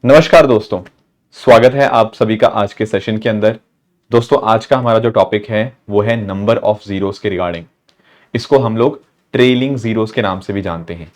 नमस्कार दोस्तों, स्वागत है आप सभी का आज के सेशन के अंदर। दोस्तों आज का हमारा जो टॉपिक है वो है नंबर ऑफ जीरोस के रिगार्डिंग। इसको हम लोग ट्रेलिंग जीरोस के नाम से भी जानते हैं।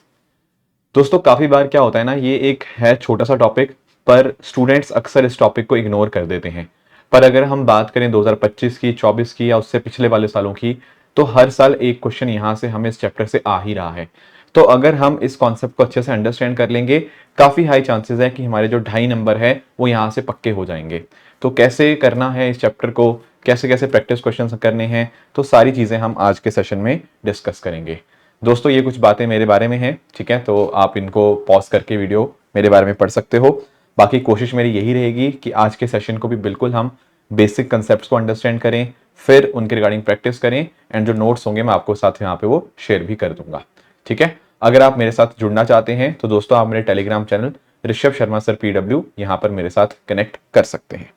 दोस्तों काफी बार क्या होता है ना, ये एक है छोटा सा टॉपिक, पर स्टूडेंट्स अक्सर इस टॉपिक को इग्नोर कर देते हैं। पर अगर हम बात करें 2025 की, 24 की या उससे पिछले वाले सालों की, तो हर साल एक क्वेश्चन यहां से हमें इस चैप्टर से आ ही रहा है। तो अगर हम इस कॉन्सेप्ट को अच्छे से अंडरस्टैंड कर लेंगे, काफी हाई चांसेस है कि हमारे जो 2.5 नंबर है वो यहाँ से पक्के हो जाएंगे। तो कैसे करना है इस चैप्टर को, कैसे कैसे प्रैक्टिस क्वेश्चन करने हैं, तो सारी चीजें हम आज के सेशन में डिस्कस करेंगे। दोस्तों ये कुछ बातें मेरे बारे में हैं, ठीक है, तो आप इनको पॉज करके वीडियो मेरे बारे में पढ़ सकते हो। बाकी कोशिश मेरी यही रहेगी कि आज के सेशन को भी बिल्कुल हम बेसिक कंसेप्ट्स को अंडरस्टैंड करें, फिर उनके रिगार्डिंग प्रैक्टिस करें, एंड जो नोट्स होंगे मैं आपको साथ यहाँ पे वो शेयर भी कर दूंगा। ठीक है, अगर आप मेरे साथ जुड़ना चाहते हैं तो दोस्तों आप मेरे Telegram channel Rishabh Sharma sir PW यहां पर मेरे साथ कनेक्ट कर सकते हैं।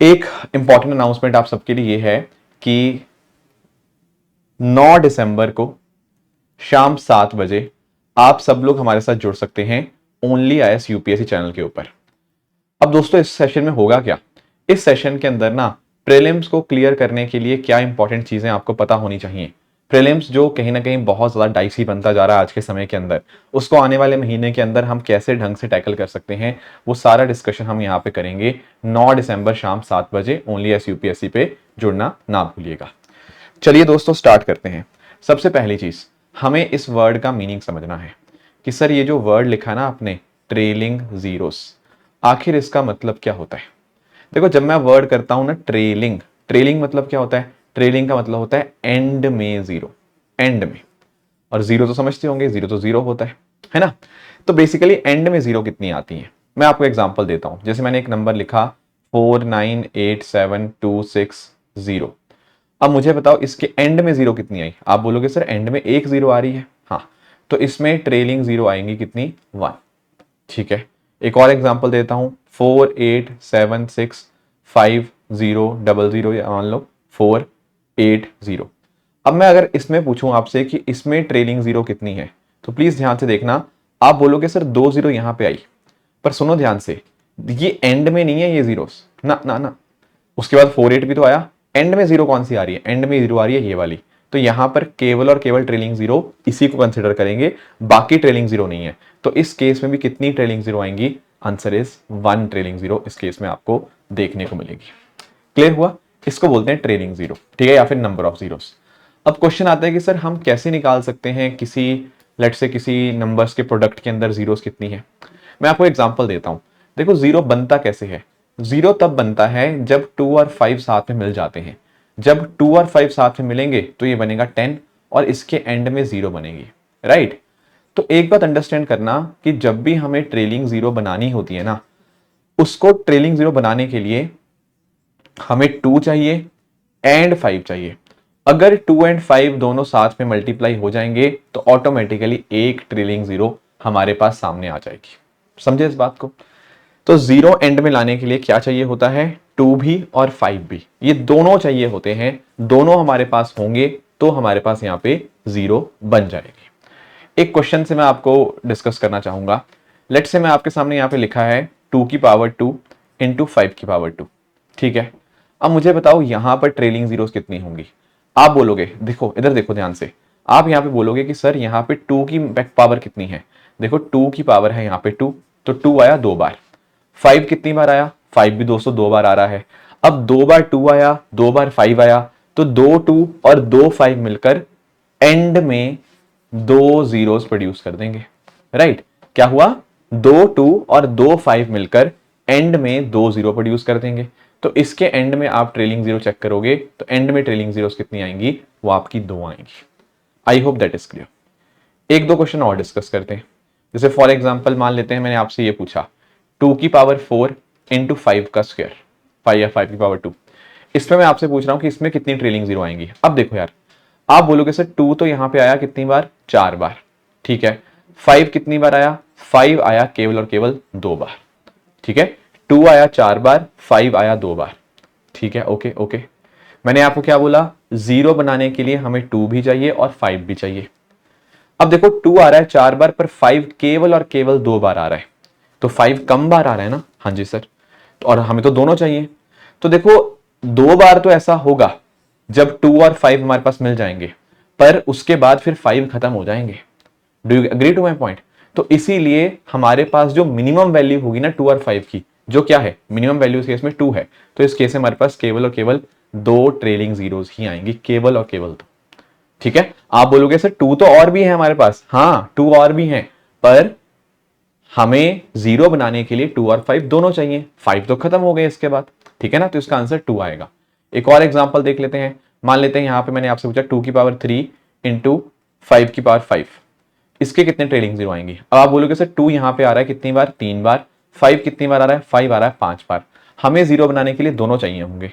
एक इंपॉर्टेंट अनाउंसमेंट आप सबके लिए ये है कि 9 दिसंबर को शाम 7 बजे आप सब लोग हमारे साथ जुड़ सकते हैं ओनली IAS UPSC चैनल के ऊपर। अब दोस्तों इस सेशन में होगा क्या, इस सेशन के अंदर ना प्रीलिम्स को क्लियर करने के लिए क्या इंपॉर्टेंट चीजें आपको पता होनी चाहिए। प्रीलिम्स जो कहीं ना कहीं बहुत ज्यादा डाइसी बनता जा रहा है आज के समय के अंदर, उसको आने वाले महीने के अंदर हम कैसे ढंग से टैकल कर सकते हैं, वो सारा डिस्कशन हम यहाँ पे करेंगे। 9 दिसंबर शाम 7 बजे ओनली IAS UPSC पे जुड़ना ना भूलिएगा। चलिए दोस्तों स्टार्ट करते हैं। सबसे पहली चीज, हमें इस वर्ड का मीनिंग समझना है कि सर ये जो वर्ड लिखा ना आपने, ट्रेलिंग जीरोस, आखिर इसका मतलब क्या होता है। देखो जब मैं वर्ड करता हूं ना ट्रेलिंग, ट्रेलिंग मतलब क्या होता है, ट्रेलिंग का मतलब होता है एंड में जीरो, एंड में। और जीरो तो समझते होंगे, जीरो तो जीरो होता है ना। तो बेसिकली एंड में जीरो कितनी आती है, मैं आपको एग्जांपल देता हूं। जैसे मैंने एक नंबर लिखा 498726 अब मुझे बताओ इसके एंड में जीरो कितनी आई। आप बोलोगे सर एंड में एक जीरो आ रही है, हाँ, तो इसमें ट्रेलिंग जीरो आएंगी कितनी, 1। ठीक है, एक और एग्जांपल देता हूं, 48765000, या मान लो 480। अब मैं अगर इसमें पूछूं आपसे कि इसमें ट्रेलिंग जीरो कितनी है, तो प्लीज ध्यान से देखना। आप बोलोगे सर 2 जीरो यहां पे आई, पर सुनो ध्यान से, ये एंड में नहीं है ये जीरोस, ना ना ना। उसके बाद 48 भी तो आया, एंड में जीरो कौन सी आ रही है, एंड में जीरो आ रही है ये वाली। तो यहां पर केवल और केवल ट्रेलिंग जीरो इसी को कंसिडर करेंगे, बाकी ट्रेलिंग जीरो नहीं है। तो इस केस में भी कितनी ट्रेलिंग जीरो आएंगी, आंसर इज 1 ट्रेलिंग जीरो इस केस में आपको देखने को मिलेगी। क्लियर हुआ, इसको बोलते हैं ट्रेलिंग जीरो, ठीक है, या फिर नंबर ऑफ जीरोस। अब क्वेश्चन आता है कि सर हम कैसे निकाल सकते हैं किसी, लेट से किसी नंबर्स के प्रोडक्ट के अंदर जीरोस कितनी है। मैं आपको एग्जांपल देता हूं। देखो जीरो बनता कैसे है, जीरो तब बनता है जब 2 और 5 साथ में मिल जाते हैं। जब 2 और 5 साथ में मिलेंगे तो ये बनेगा 10 और इसके एंड में जीरो बनेगी, राइट। तो एक बात अंडरस्टैंड करना कि जब भी हमें ट्रेलिंग जीरो बनानी होती है ना, उसको ट्रेलिंग जीरो बनाने के लिए हमें 2 चाहिए एंड 5 चाहिए। अगर 2 एंड 5 दोनों साथ में मल्टीप्लाई हो जाएंगे तो ऑटोमेटिकली एक ट्रेलिंग जीरो हमारे पास सामने आ जाएगी। समझे इस बात को। तो जीरो एंड में लाने के लिए क्या चाहिए होता है, 2 भी और 5 भी, ये दोनों चाहिए होते हैं। दोनों हमारे पास होंगे तो हमारे पास यहाँ पे जीरो बन जाएगी। एक क्वेश्चन से मैं आपको डिस्कस करना चाहूंगा। लेट से मैं आपके सामने यहाँ पे लिखा है 2 की पावर 2 इंटू 5 की पावर 2, ठीक है। अब मुझे बताओ यहां पर ट्रेलिंग जीरोस कितनी होंगी। आप बोलोगे, देखो इधर देखो ध्यान से, आप यहां पे बोलोगे कि सर यहां पे 2 की पावर कितनी है। देखो 2 की पावर है यहां पे 2, तो 2 आया 2 बार। 5 कितनी बार आया, 5 भी दोस्तों 2 बार आ रहा है। अब 2 बार 2 आया, 2 बार 5 आया, तो 2 2 और 2 5 मिलकर एंड में 2 जीरोस प्रोड्यूस कर देंगे, राइट। क्या हुआ, 2 2 और 2 5 मिलकर एंड में 2 जीरो प्रोड्यूस कर देंगे। तो इसके एंड में आप ट्रेलिंग जीरो चेक करोगे तो एंड में ट्रेलिंग जीरोस कितनी आएंगी, वो आपकी 2 आएंगी। आई होप दैट इज क्लियर। एक दो क्वेश्चन और डिस्कस करते हैं। जैसे फॉर एग्जांपल मान लेते हैं मैंने आपसे ये पूछा 2 की पावर 4 इंटू 5 का स्क्वायर, 5 या 5 की पावर 2। इसमें मैं आपसे पूछ रहा हूं कि इसमें कितनी ट्रेलिंग जीरो आएंगी। अब देखो यार, आप बोलोगे सर 2 तो यहां पे आया कितनी बार, 4 बार, ठीक है। 5 कितनी बार आया, 5 आया केवल और केवल 2 बार, ठीक है। 2 आया 4 बार, 5 आया 2 बार, ठीक है। ओके ओके, मैंने आपको क्या बोला, जीरो बनाने के लिए हमें 2 भी चाहिए और 5 भी चाहिए। अब देखो 2 आ रहा है 4 बार, पर 5 केवल और केवल 2 बार आ रहा है। तो 5 कम बार आ रहा है ना, हाँ जी सर, तो और हमें तो दोनों चाहिए। तो देखो 2 बार तो ऐसा होगा जब 2 और 5 हमारे पास मिल जाएंगे, पर उसके बाद फिर 5 खत्म हो जाएंगे। Do you agree to my point? तो इसीलिए हमारे पास जो मिनिमम वैल्यू होगी ना 2 और 5 की, जो क्या है मिनिमम वैल्यू इस केस में 2 है, तो इस केस में हमारे पास केवल और केवल 2 ट्रेलिंग जीरोस ही आएंगी, केवल और केवल 2। ठीक है, आप बोलोगे सर 2 तो और भी है हमारे पास, हाँ 2 और भी है, पर हमें 0 बनाने के लिए 2 और 5 दोनों चाहिए, 5 तो खत्म हो गए इसके बाद। ठीक है ना, तो इसका आंसर 2 आएगा। एक और एग्जांपल देख लेते हैं। मान लेते हैं यहां पे मैंने आपसे पूछा 2 की पावर 3 इंटू 5 की पावर 5, इसके कितने ट्रेलिंग जीरो आएंगे? अब आप बोलोगे सर 2 यहां पे आ रहा है कितनी बार? 3 बार। 5 कितनी बार आ रहा है? 5 आ रहा है 5 बार। हमें 0 बनाने के लिए दोनों चाहिए होंगे।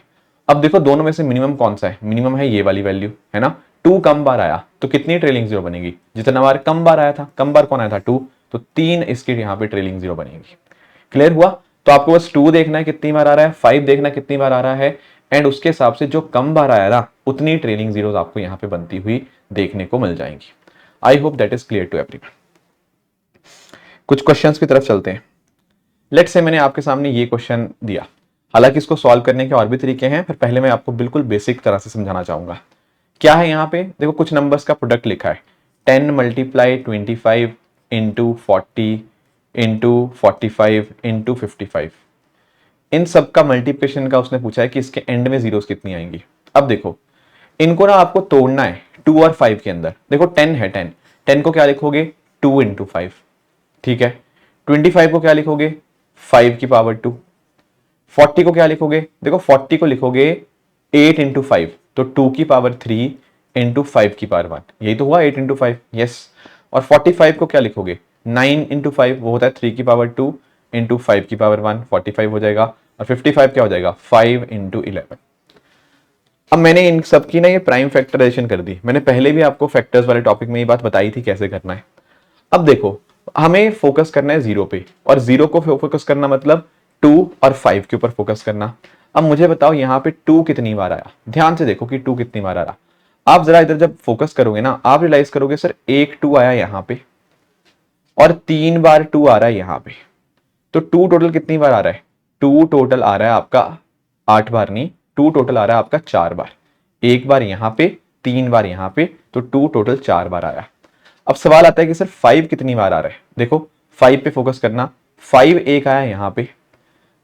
अब देखो दोनों में से मिनिमम कौन सा है? मिनिमम है ये वाली वैल्यू, है ना। 2 कम बार आया तो कितनी ट्रेलिंग जीरो बनेगी? जितना बार कम बार आया था, कम बार कौन आया था? 2, तो 3 इसके यहाँ पे ट्रेलिंग जीरो बनेगी। क्लियर हुआ? तो आपको बस 2 देखना है कितनी बार आ रहा है, 5 देखना कितनी बार आ रहा है, एंड उसके हिसाब से जो कम बार आया ना उतनी ट्रेलिंग जीरोस आपको यहाँ पे बनती हुई देखने को मिल जाएंगी। I hope that is clear to everyone. कुछ क्वेश्चंस की तरफ चलते हैं। लेट्स से मैंने आपके सामने ये क्वेश्चन दिया, हालांकि इसको सॉल्व करने के और भी तरीके हैं, पर पहले मैं आपको बिल्कुल बेसिक तरह से समझाना चाहूंगा। क्या है यहाँ पे? देखो कुछ नंबर्स का प्रोडक्ट लिखा है, 10 मल्टीप्लाई 25 इंटू 40 इंटू 45 इंटू 55। इन सब का मल्टीप्लिकेशन का उसने पूछा है कि इसके एंड में जीरोस कितनी आएंगी। अब देखो इनको ना आपको तोड़ना है 2 और 5 के अंदर। देखो 10 है, 10 को क्या लिखोगे? 2 इंटू 5। ठीक है, 25 को क्या लिखोगे? 5 की पावर 2। 40 को क्या लिखोगे? देखो 40 को लिखोगे 8 इंटू 5, तो 2 की पावर 3 इंटू 5 की पावर 1, यही तो हुआ 8 इंटू 5। यस। और 45 को क्या लिखोगे? 9 इंटू 5, वो होता है 3 की पावर 2 इंटू 5 की पावर 1, 45 हो जाएगा। और 55 क्या हो जाएगा? 5 इंटू 11। अब मैंने इन सब की ना ये प्राइम फैक्टराइजेशन कर दी। मैंने पहले भी आपको फैक्टर्स वाले टॉपिक में ये बात बताई थी कैसे करना है। अब देखो हमें फोकस करना है 0 पे, और 0 को फोकस करना मतलब 2 और 5 के ऊपर फोकस करना। अब मुझे बताओ यहाँ पे 2 कितनी बार आया? ध्यान से देखो कि 2 कितनी बार आ रहा। आप जरा इधर जब फोकस करोगे ना, आप रियलाइज करोगे सर एक 2 आया यहाँ पे और 3 बार 2 आ रहा है यहाँ पे, तो 2 टोटल कितनी बार आ रहा है? 2 टोटल आ रहा है आपका 8 बार, नहीं 2 टोटल आ रहा है आपका 4 बार। एक बार यहाँ पे, 3 बार यहाँ पे, तो 2 टोटल 4 बार आया। अब सवाल आता है कि सर 5 कितनी बार आ रहा है? देखो 5 पे फोकस करना। 5 एक आया यहाँ पे,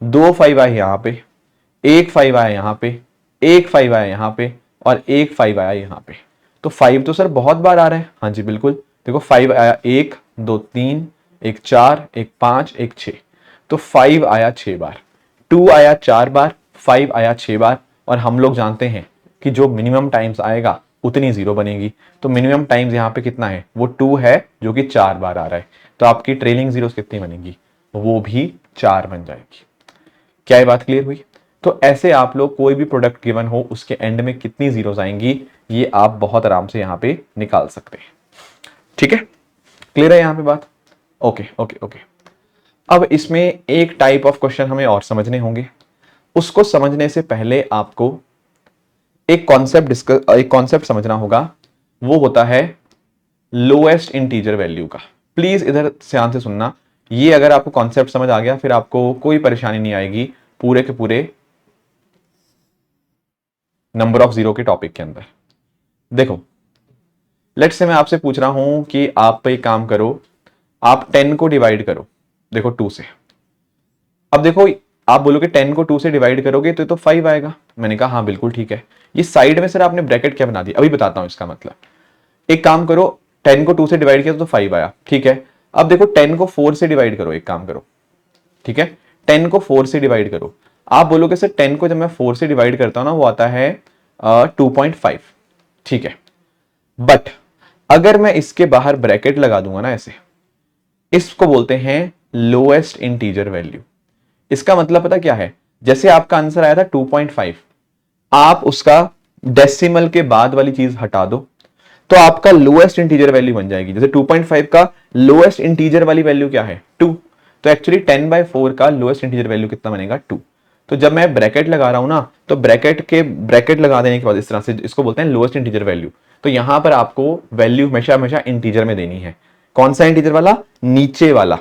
2 5 आए यहाँ पे, 1 5 आया यहाँ पे, 1 5 आया यहाँ पे, और 1 5 आया यहाँ पे। तो 5 तो सर बहुत बार आ रहा है। हाँ जी बिल्कुल, देखो 5 आया 1 2 3, 1 4, 1 5, 1 6, तो 5 आया 6 बार। 2 आया 4 बार, 5 आया 6 बार, और हम लोग जानते हैं कि जो मिनिमम टाइम्स आएगा उतनी 0 बनेगी। तो मिनिमम टाइम्स यहाँ पे कितना है? वो 2 है, जो कि 4 बार आ रहा है। तो आपकी ट्रेलिंग जीरोस कितनी बनेगी? वो भी 4 बन जाएगी। क्या ये बात क्लियर हुई? तो ऐसे आप लोग कोई भी प्रोडक्ट गिवन हो उसके एंड में कितनी जीरोस आएंगी ये आप बहुत आराम से यहाँ पे निकाल सकते हैं। ठीक है, क्लियर है यहाँ पे बात? Okay okay okay. अब इसमें एक टाइप ऑफ क्वेश्चन हमें और समझने होंगे। उसको समझने से पहले आपको एक कॉन्सेप्ट समझना होगा, वो होता है लोएस्ट इंटीजर वैल्यू का। प्लीज इधर ध्यान से सुनना, ये अगर आपको कॉन्सेप्ट समझ आ गया फिर आपको कोई परेशानी नहीं आएगी पूरे के पूरे नंबर ऑफ जीरो के टॉपिक के अंदर। देखो लेट्स से मैं आपसे पूछ रहा हूं कि आप एक काम करो, आप 10 को डिवाइड करो, देखो 2 से। अब देखो आप बोलोगे 10 को 2 से डिवाइड करोगे तो 5 आएगा। मैंने कहा हाँ बिल्कुल ठीक है। ये साइड में सर आपने ब्रैकेट क्या बना दी? अभी बताता हूं इसका मतलब। एक काम करो, 10 को 2 से डिवाइड किया तो 5 आया, ठीक है। अब देखो 10 को 4 से डिवाइड करो, एक काम करो, ठीक है। 10 को 4 से डिवाइड करो। आप बोलोगे सर 10 को जब मैं 4 से डिवाइड करता हूं ना वो आता है 2.5, ठीक है। बट अगर मैं इसके बाहर ब्रैकेट लगा दूंगा ना ऐसे, इसको बोलते हैं लोएस्ट इंटीजर वैल्यू। इसका मतलब पता क्या है? जैसे आपका आंसर आया था 2.5, आप उसका डेसिमल के बाद वाली चीज हटा दो तो आपका लोएस्ट इंटीजर वैल्यू बन जाएगी। जैसे 2.5 का लोएस्ट इंटीजर वाली वैल्यू क्या है? 2। तो एक्चुअली 10/4 का लोएस्ट इंटीजर वैल्यू कितना बनेगा? 2। तो जब मैं ब्रैकेट लगा रहा हूं ना, तो ब्रैकेट लगा देने के बाद इस तरह से, इसको बोलते हैं लोएस्ट इंटीजर वैल्यू। तो यहां पर आपको वैल्यू हमेशा हमेशा इंटीजर में देनी है। कौन सा इंटीजर वाला? नीचे वाला।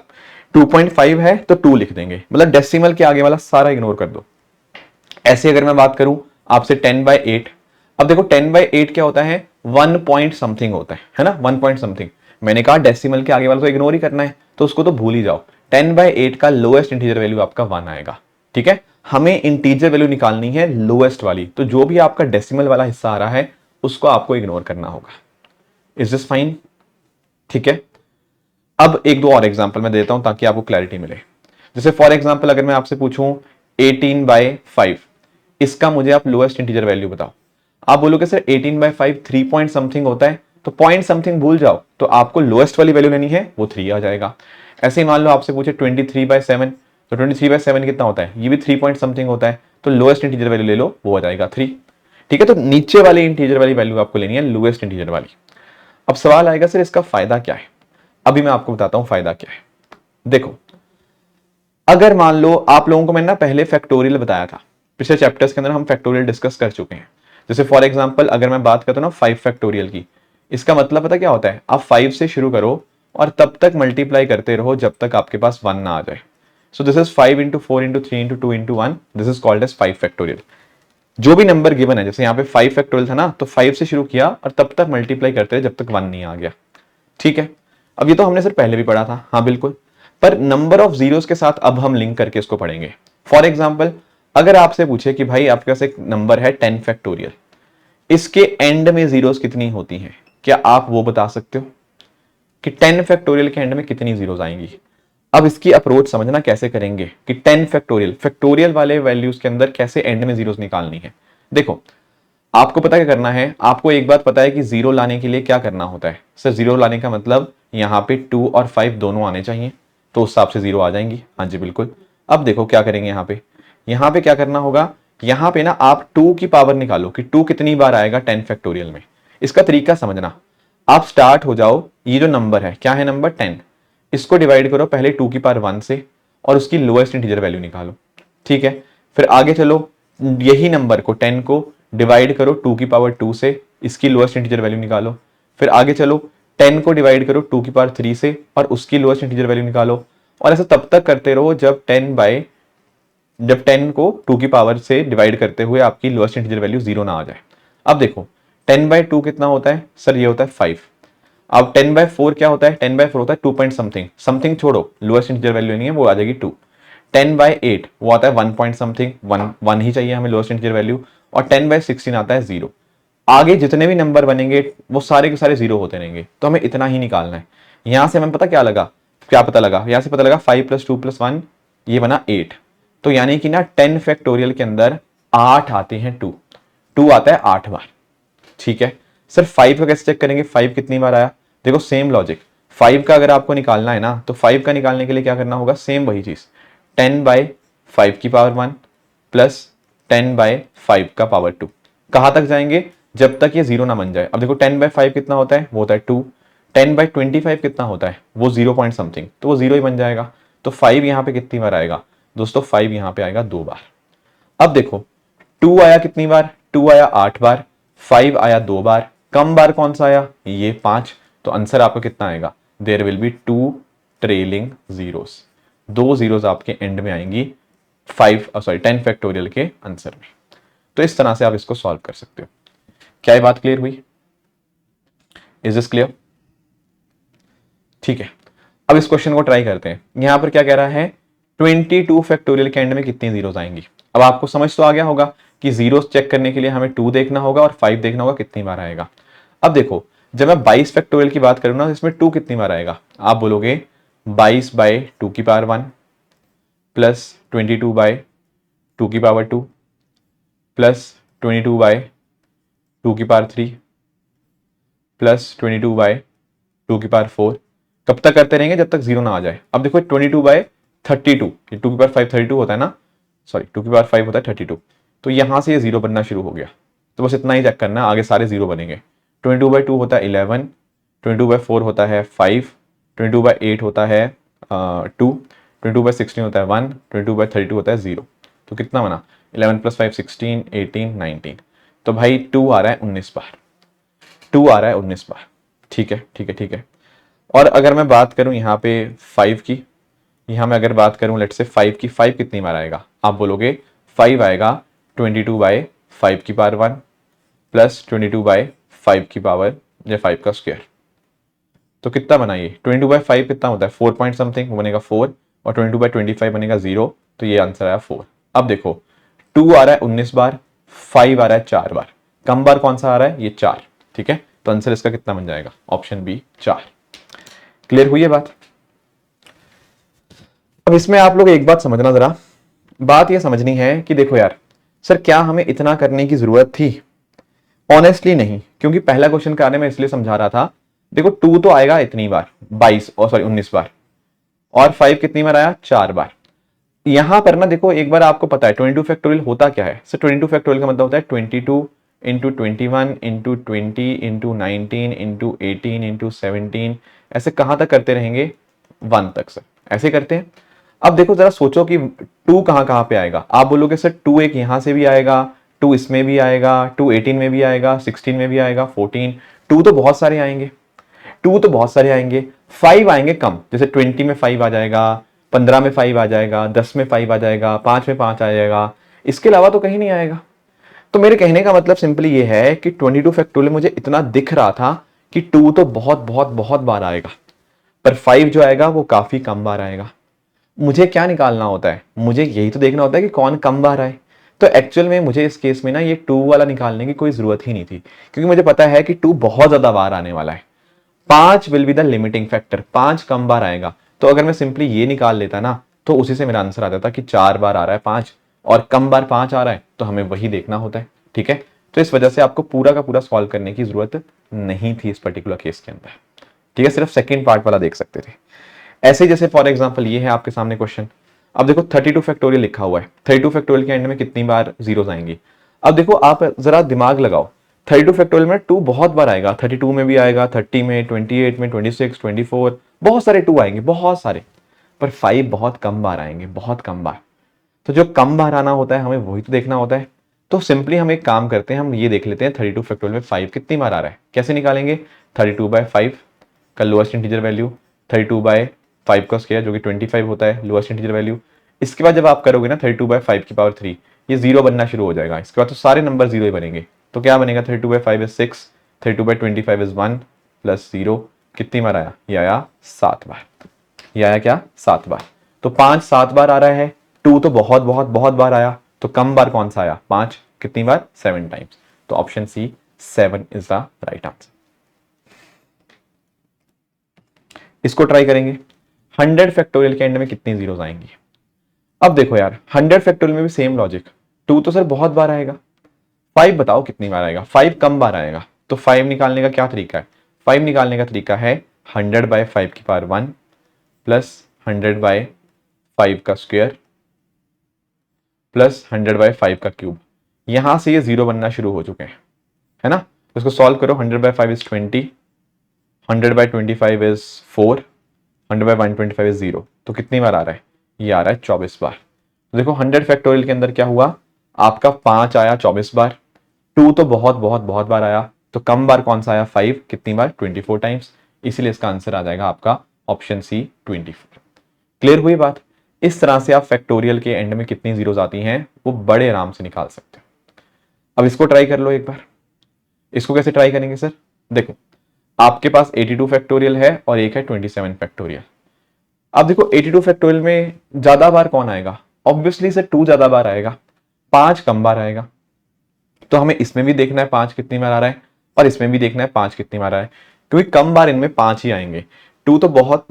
2.5 है तो 2 लिख देंगे, मतलब डेसिमल के आगे वाला सारा इग्नोर कर दो। ऐसे अगर मैं बात करूं आपसे 10/8, अब देखो 10/8 क्या होता है, 1 पॉइंट समथिंग होता है ना, 1 पॉइंट समथिंग। मैंने कहा डेसिमल के आगे वाला तो इग्नोर ही करना है, तो उसको तो भूल ही जाओ। 10/8 का लोएस्ट इंटीजर वैल्यू आपका 1 आएगा। ठीक है, हमें इंटीजर वैल्यू निकालनी है लोएस्ट वाली, तो जो भी आपका डेसिमल वाला हिस्सा आ रहा है उसको आपको इग्नोर करना होगा। Is this fine? ठीक है, अब एक दो और एग्जांपल मैं देता हूं ताकि आपको क्लैरिटी मिले। जैसे फॉर एग्जांपल अगर मैं आपसे पूछूं 18/5, इसका मुझे आप लोएस्ट इंटीजर वैल्यू बताओ। आप बोलोगे सर 18/5 3 पॉइंट समथिंग होता है, तो पॉइंट समथिंग भूल जाओ, तो आपको लोएस्ट वाली वैल्यू लेनी है, वो 3 आ जाएगा। ऐसे ही मान लो आपसे पूछे 23/7, तो 23/7 कितना होता है, ये भी 3 पॉइंट समथिंग होता है, तो लोएस्ट इंटीजर वैल्यू ले लो, वो आ जाएगा 3। ठीक है, तो नीचे वाली इंटीजर वाली वैल्यू आपको लेनी है, लोएस्ट इंटीजर वाली। अब सवाल आएगा सर इसका फायदा क्या है, अभी मैं आपको बताता हूं फायदा क्या है। देखो, अगर मान लो आप लोगों को मैंने ना पहले फैक्टोरियल बताया था, पिछले चैप्टर्स के अंदर हम फैक्टोरियल डिस्कस कर चुके हैं। जैसे फॉर एग्जांपल अगर मैं बात करता हूं ना 5 फैक्टोरियल की, इसका मतलब पता क्या होता है, आप 5 से शुरू करो और तब तक मल्टीप्लाई करते रहो जब तक आपके पास 1 ना आ जाए। So this is 5 into 4 into 3 into 2 into 1, this is called as 5 factorial. जो भी नंबर गिवन है, जैसे यहाँ पे 5 फैक्टोरियल था ना, तो 5 से शुरू किया और तब तक मल्टीप्लाई करते रहे जब तक 1 नहीं आ गया। ठीक है, अब ये तो हमने सर पहले भी पढ़ा था, हाँ बिल्कुल, पर नंबर ऑफ जीरोस के साथ अब हम लिंक करके इसको पढ़ेंगे। फॉर एग्जाम्पल अगर आपसे पूछे कि भाई आपके पास एक नंबर है 10 फैक्टोरियल, इसके एंड में जीरोस कितनी होती हैं, क्या आप वो बता सकते हो कि 10 फैक्टोरियल के एंड में कितनी जीरोस आएंगी? अब इसकी अप्रोच समझना कैसे करेंगे कि 10 फैक्टोरियल फैक्टोरियल वाले वैल्यूज के अंदर कैसे एंड में जीरोस निकालनी है। देखो, आपको पता क्या करना है, आपको एक बात पता है कि जीरो लाने के लिए क्या करना होता है। सर जीरो लाने का मतलब यहाँ पे 2 और 5 दोनों आने चाहिए, तो उस हिसाब से जीरो आ जाएंगी। हाँ जी बिल्कुल। अब देखो क्या करेंगे, यहाँ पे क्या करना होगा, यहाँ पे ना आप 2 की पावर निकालो कि 2 कितनी बार आएगा 10 फैक्टोरियल में। इसका तरीका समझना, आप स्टार्ट हो जाओ, ये जो नंबर है क्या है, नंबर 10, इसको डिवाइड करो पहले 2 की पावर 1 से और उसकी लोएस्ट इंटीजर वैल्यू निकालो। ठीक है, फिर आगे चलो, यही नंबर को 10 को डिवाइड करो 2 की पावर 2 से, इसकी लोएस्ट इंटीजर वैल्यू निकालो। फिर आगे चलो, 10 को डिवाइड करो 2 की पावर 3 से और उसकी लोएस्ट इंटीजर वैल्यू निकालो। और ऐसा तब तक करते रहो जब 10 को 2 की पावर से डिवाइड करते हुए आपकी लोएस्ट इंटीजर वैल्यू 0 ना आ जाए। अब देखो 10/2 कितना होता है, सर ये होता है 5। अब 10/4 क्या होता है, 10/4 होता है 2 पॉइंट समथिंग, समथिंग छोड़ो, लोएस्ट इंटीजर वैल्यू नहीं है, वो आ जाएगी 2। 10/8 वो आता है 1 पॉइंट समथिंग, 1 ही चाहिए हमें लोएस्ट इंटीजर वैल्यू। और 10/16 आता है 0। आगे जितने भी नंबर बनेंगे वो सारे के सारे 0 होते रहेंगे, तो हमें इतना ही निकालना है। यहां से हमें क्या पता लगा, यहां से पता लगा 5 + 2 + 1, ये बना 8। तो यानी कि ना 10 फैक्टोरियल के अंदर 8 आते हैं, 2 आता है 8 बार। ठीक है, सर 5 का कैसे चेक करेंगे, 5 कितनी बार आया, देखो सेम लॉजिक, 5 का अगर आपको निकालना है ना, तो 5 का निकालने के लिए क्या करना होगा, सेम वही चीज, 10/5 की पावर 1 प्लस 10/5 का पावर 2। कहां तक जाएंगे, जब तक ये 0 ना बन जाए। अब देखो 10/5 कितना होता है, वो होता है 2। 10/25 कितना होता है, वो 0 पॉइंट समथिंग, तो वो 0 ही बन जाएगा। तो 5 यहां पे कितनी बार आएगा दोस्तों, 5 यहां पे आएगा 2 बार। अब देखो 2 आया कितनी बार, 2 आया 8 बार, 5 आया 2 बार, कम बार कौन सा आया, ये 5। तो आंसर आपका कितना आएगा, there will be 2 trailing zeros, 2 zeros आपके एंड में आएंगी 10 फैक्टोरियल के आंसर में। तो इस तरह से आप इसको सॉल्व कर सकते हो। क्या ये बात क्लियर हुई, इज दिस क्लियर? ठीक है, अब इस क्वेश्चन को ट्राई करते हैं। यहां पर क्या कह रहा है, 22 फैक्टोरियल के एंड में कितनी जीरोस आएंगी। अब आपको समझ तो आ गया होगा कि जीरोस चेक करने के लिए हमें 2 देखना होगा और 5 देखना होगा कितनी बार आएगा। अब देखो जब मैं 22 फैक्टोरियल की बात करूं ना, इसमें 2 कितनी बार आएगा, आप बोलोगे 22/2 की पावर 1 प्लस 22/2 की पावर 2 प्लस 22/2 की पावर 3 प्लस 22/2 की पावर 4। कब तक करते रहेंगे, जब तक 0 ना आ जाए। अब देखो 22/32, 2 की पावर 5 32 होता है ना, सॉरी 2 की पावर 5 होता है 32, तो यहां से ये 0 बनना शुरू हो गया। तो बस इतना ही चेक करना, आगे सारे 0 बनेंगे। 22/2 होता है 11, 22/4 होता है 5, 22/8 होता है 2, 22/16 होता है 1, 22/32 होता है 0। तो कितना बना, 11 + 5 16, 18 19। तो भाई 2 आ रहा है 19 बार, 2 आ रहा है 19 बार। ठीक है ठीक है ठीक है। और अगर मैं बात करूं यहाँ पे 5 की, यहाँ मैं अगर बात करूँ लेट से 5 की, 5 कितनी बार आएगा, आप बोलोगे 5 आएगा 22/5 की पावर 1 प्लस 22/5 की पावर या 5 का स्क्वायर। तो कितना बना ये 22/5 कितना होता है 4 पॉइंट समथिंग, वो बनेगा 4 और 22/25 बनेगा 0। तो ये आंसर आया 4। अब देखो 2 आ रहा है 19 बार, 5 आ रहा है 4 बार, कम बार कौन सा आ रहा है, ये 4। ठीक है, तो आंसर इसका कितना बन जाएगा, ऑप्शन बी 4। क्लियर हुई है बात। अब इसमें आप लोग एक बात समझना, जरा बात ये समझनी है कि देखो यार सर क्या हमें इतना करने की जरूरत थी, ऑनेस्टली नहीं, क्योंकि पहला क्वेश्चन का आने में इसलिए समझा रहा था, देखो 2 तो आएगा इतनी बार 22 और सॉरी 19 बार, और 5 कितनी बार आया 4 बार। यहां पर ना देखो एक बार आपको पता है 22 फैक्टोरियल होता क्या है, सर 22 फैक्टोरियल का मतलब होता है 22 into 21 into 20 into 19 into 18 into 17, ऐसे कहां तक करते रहेंगे 1 तक सर, ऐसे करते हैं। अब देखो जरा सोचो कि 2 कहां कहां पे आएगा, आप बोलोगे सर 2 एक यहां से भी आएगा, 2 इसमें भी आएगा, 2 18 में भी आएगा, 16 में भी आएगा, 14, 2 तो बहुत सारे आएंगे, 2 तो बहुत सारे आएंगे, 5 आएंगे कम, जैसे 20 में 5 आ जाएगा, 15 में 5 आ जाएगा, 10 में 5 आ जाएगा, 5 में 5 आ जाएगा, इसके अलावा तो कहीं नहीं आएगा। तो मेरे कहने का मतलब सिंपली ये है कि 22 फैक्टोरियल मुझे इतना दिख रहा था कि 2 तो बहुत बहुत बहुत बार आएगा, पर 5 जो आएगा वो काफी कम बार आएगा। मुझे क्या निकालना होता है, मुझे यही तो देखना होता है कि कौन कम बार आए। तो एक्चुअल में मुझे इस केस में ना ये 2 वाला निकालने की कोई जरूरत ही नहीं थी, क्योंकि मुझे पता है कि 2 बहुत ज्यादा बार आने वाला है। 5 will be the limiting factor, 5 कम बार आएगा। तो अगर मैं सिंपली ये निकाल लेता ना तो उसी से मेरा आंसर आ जाता कि 4 बार आ रहा है 5 और कम बार 5 आ रहा है, तो हमें वही देखना होता है। ठीक है, तो इस वजह से आपको पूरा का पूरा सॉल्व करने की जरूरत नहीं थी इस पर्टिकुलर केस के अंदर। ठीक है, सिर्फ सेकेंड पार्ट वाला देख सकते थे। ऐसे ही जैसे फॉर एग्जाम्पल ये है आपके सामने क्वेश्चन, अब देखो 32 फैक्टोरियल लिखा हुआ है, 32 फैक्टोरियल के एंड में कितनी बार जीरोस आएंगी। अब देखो आप जरा दिमाग लगाओ, 32 फैक्टोरियल में 2 बहुत बार आएगा, 32 में भी आएगा, 30 में, 28 में, 26, 24, बहुत सारे 2 आएंगे, बहुत सारे, पर 5 बहुत कम बार आएंगे, बहुत कम बार। तो जो कम बार आना होता है हमें वही तो देखना होता है। तो सिंपली हम एक काम करते हैं, हम ये देख लेते हैं 32 फैक्टोरियल में 5 कितनी बार आ रहा है, कैसे निकालेंगे। 32/5 का लोएस्ट इंटीजर वैल्यू, 32/5 का स्क्वायर जो कि 25 होता है लोएस्ट इंटीजर वैल्यू। इसके बाद जब आप करोगे ना 32/5 की पावर 3, ये जीरो बनना शुरू हो जाएगा, इसके बाद तो सारे नंबर जीरो ही बनेंगे। तो क्या बनेगा 32/5 इज 6, 32/25 इज 1 प्लस 0, कितनी बार आया, ये आया 7 बार, ये आया क्या 7 बार। तो 5 7 बार आ रहा है, 2 तो बहुत बहुत बहुत बार आया, तो कम बार कौन सा आया 5, कितनी बार 7 टाइम्स। तो option C 7 is the right answer. इसको ट्राई करेंगे, 100 फैक्टोरियल के एंड में कितनी जीरोस आएंगी। अब देखो यार 100 फैक्टोरियल में भी सेम लॉजिक, 2 तो सर बहुत बार आएगा, 5 बताओ कितनी बार आएगा, 5 कम बार आएगा। तो 5 निकालने का क्या तरीका है, 5 निकालने का तरीका है 100/5 की पावर 1 प्लस 100/5 का स्क्वायर प्लस 100/5 का क्यूब। यहां से ये जीरो बनना शुरू हो चुके हैं, है ना। तो इसको सॉल्व करो, 100/5 इज 20, 100/25 इज 4, 100/125 इज 0। तो कितनी बार आ रहा है, ये आ रहा है 24 बार। तो देखो 100 फैक्टोरियल के अंदर क्या हुआ, आपका 5 आया 24 बार, 2 तो बहुत बहुत बहुत बार आया, तो कम बार कौन सा आया 5, कितनी बार 24 टाइम्स। इसीलिए इसका आंसर आ जाएगा आपका ऑप्शन सी 24। क्लियर हुई बात। इस तरह से आप फैक्टोरियल के एंड में कितनी जीरोस आती हैं वो बड़े आराम से निकाल सकते हो। अब इसको ट्राई कर लो एक बार। इसको कैसे ट्राई करेंगे सर, देखो आपके पास 82 फैक्टोरियल है और एक है 27 फैक्टोरियल। अब देखो 82 फैक्टोरियल में ज्यादा बार कौन आएगा, ऑब्वियसली सर 2 ज्यादा बार आएगा, 5 कम बार आएगा। तो हमें इसमें भी देखना है 5 कितनी बार आ रहा है और इसमें भी देखना है 5 कितनी बार आ रहा है, क्योंकि कम बार इनमें 5 ही आएंगे, 2 तो बहुत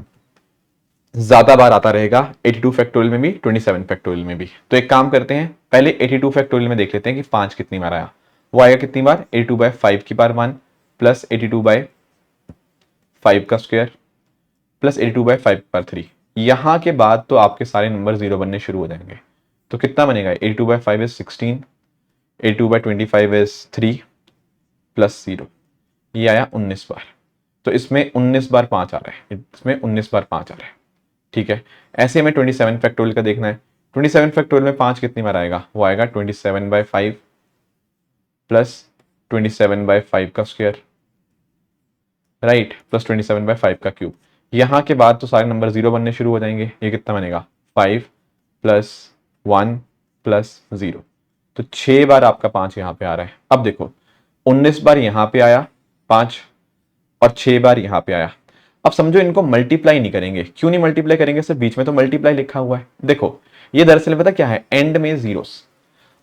ज्यादा बार आता रहेगा 82 फैक्टोरियल में भी 27 फैक्टोरियल में भी। तो एक काम करते हैं, पहले 82 फैक्टोरियल में देख लेते हैं कि 5 कितनी बार आया। वो आएगा कितनी बार 82/5 की पावर 1 प्लस 82/5 का स्क्वायर प्लस 82/5 की पावर 3। यहां के बाद तो आपके सारे नंबर जीरो बनने शुरू हो जाएंगे। तो कितना बनेगा 82/5 इज 16, 82/25 इज 3 प्लस 0, ये आया 19 बार। तो इसमें 19 बार 5 आ रहा है, इसमें 19 बार 5 आ रहा है। ठीक है, ऐसे हमें 27 फैक्टोरियल का देखना है। 27 फैक्टोरियल में 5 कितनी बार आएगा, वो आएगा 27/5 प्लस 27/5 का स्क्वायर राइट प्लस 27/5 का क्यूब। यहाँ के बाद तो सारे नंबर 0 बनने शुरू हो जाएंगे। ये कितना बनेगा 5 प्लस 1 प्लस 0, तो 6 बार आपका 5 यहाँ पे आ रहा है। अब देखो 19 बार यहाँ पे आया 5 और 6 बार यहाँ पे आया। अब समझो इनको मल्टीप्लाई नहीं करेंगे। क्यों नहीं मल्टीप्लाई करेंगे सर, बीच में तो मल्टीप्लाई लिखा हुआ है। देखो ये दरअसल पता क्या है, एंड में जीरोस।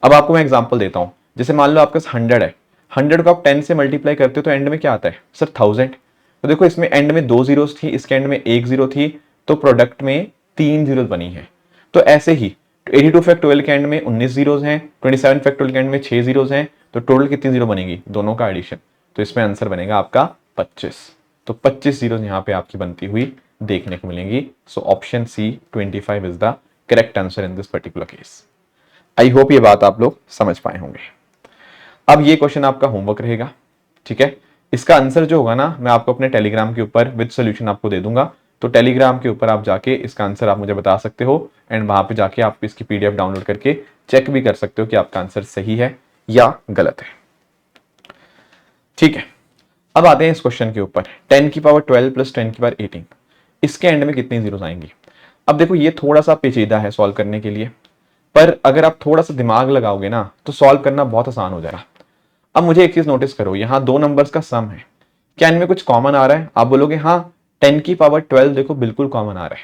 अब आपको मैं एग्जांपल देता हूं, जैसे मान लो आपके पास 100 है, 100 को आप 10 से मल्टीप्लाई करते हो तो एंड में क्या आता है सर 1000। तो देखो इसमें एंड में 2 जीरोस थी, इसके एंड में 1 जीरो थी, तो प्रोडक्ट में 3 जीरो बनी है। तो ऐसे ही 82 फैक्टोरियल के एंड में 19 जीरोस हैं, 27 फैक्टोरियल के एंड में 6 जीरोस हैं, तो टोटल कितनी जीरो बनेगी दोनों का एडिशन। तो इसमें आंसर बनेगा आपका 25। तो 25 जीरो यहाँ पे आपकी बनती हुई देखने को मिलेंगी। So option C 25 is the correct answer in this particular case. I hope ये बात आप लोग समझ पाए होंगे। अब ये क्वेश्चन आपका होमवर्क रहेगा, ठीक है। इसका आंसर जो होगा ना मैं आपको अपने टेलीग्राम के ऊपर विद सॉल्यूशन आपको दे दूंगा। तो टेलीग्राम के ऊपर आप जाके इसका आंसर आप मुझे बता सकते हो एंड वहां पे जाके आप इसकी पीडीएफ डाउनलोड करके चेक भी कर सकते हो कि आपका आंसर सही है या गलत है, ठीक है। अब आते हैं इस क्वेश्चन के ऊपर, 10 की पावर 12 प्लस 10 की पावर 18, इसके एंड में कितनी जीरोस आएंगी। अब देखो ये थोड़ा सा पेचीदा है सॉल्व करने के लिए, पर अगर आप थोड़ा सा दिमाग लगाओगे ना तो सॉल्व करना बहुत आसान हो जाएगा। अब मुझे एक चीज नोटिस करो, यहां दो नंबर्स का सम है, क्या इनमें कुछ कॉमन आ रहा है। आप बोलोगे हाँ 10 की पावर 12 देखो बिल्कुल कॉमन आ रहा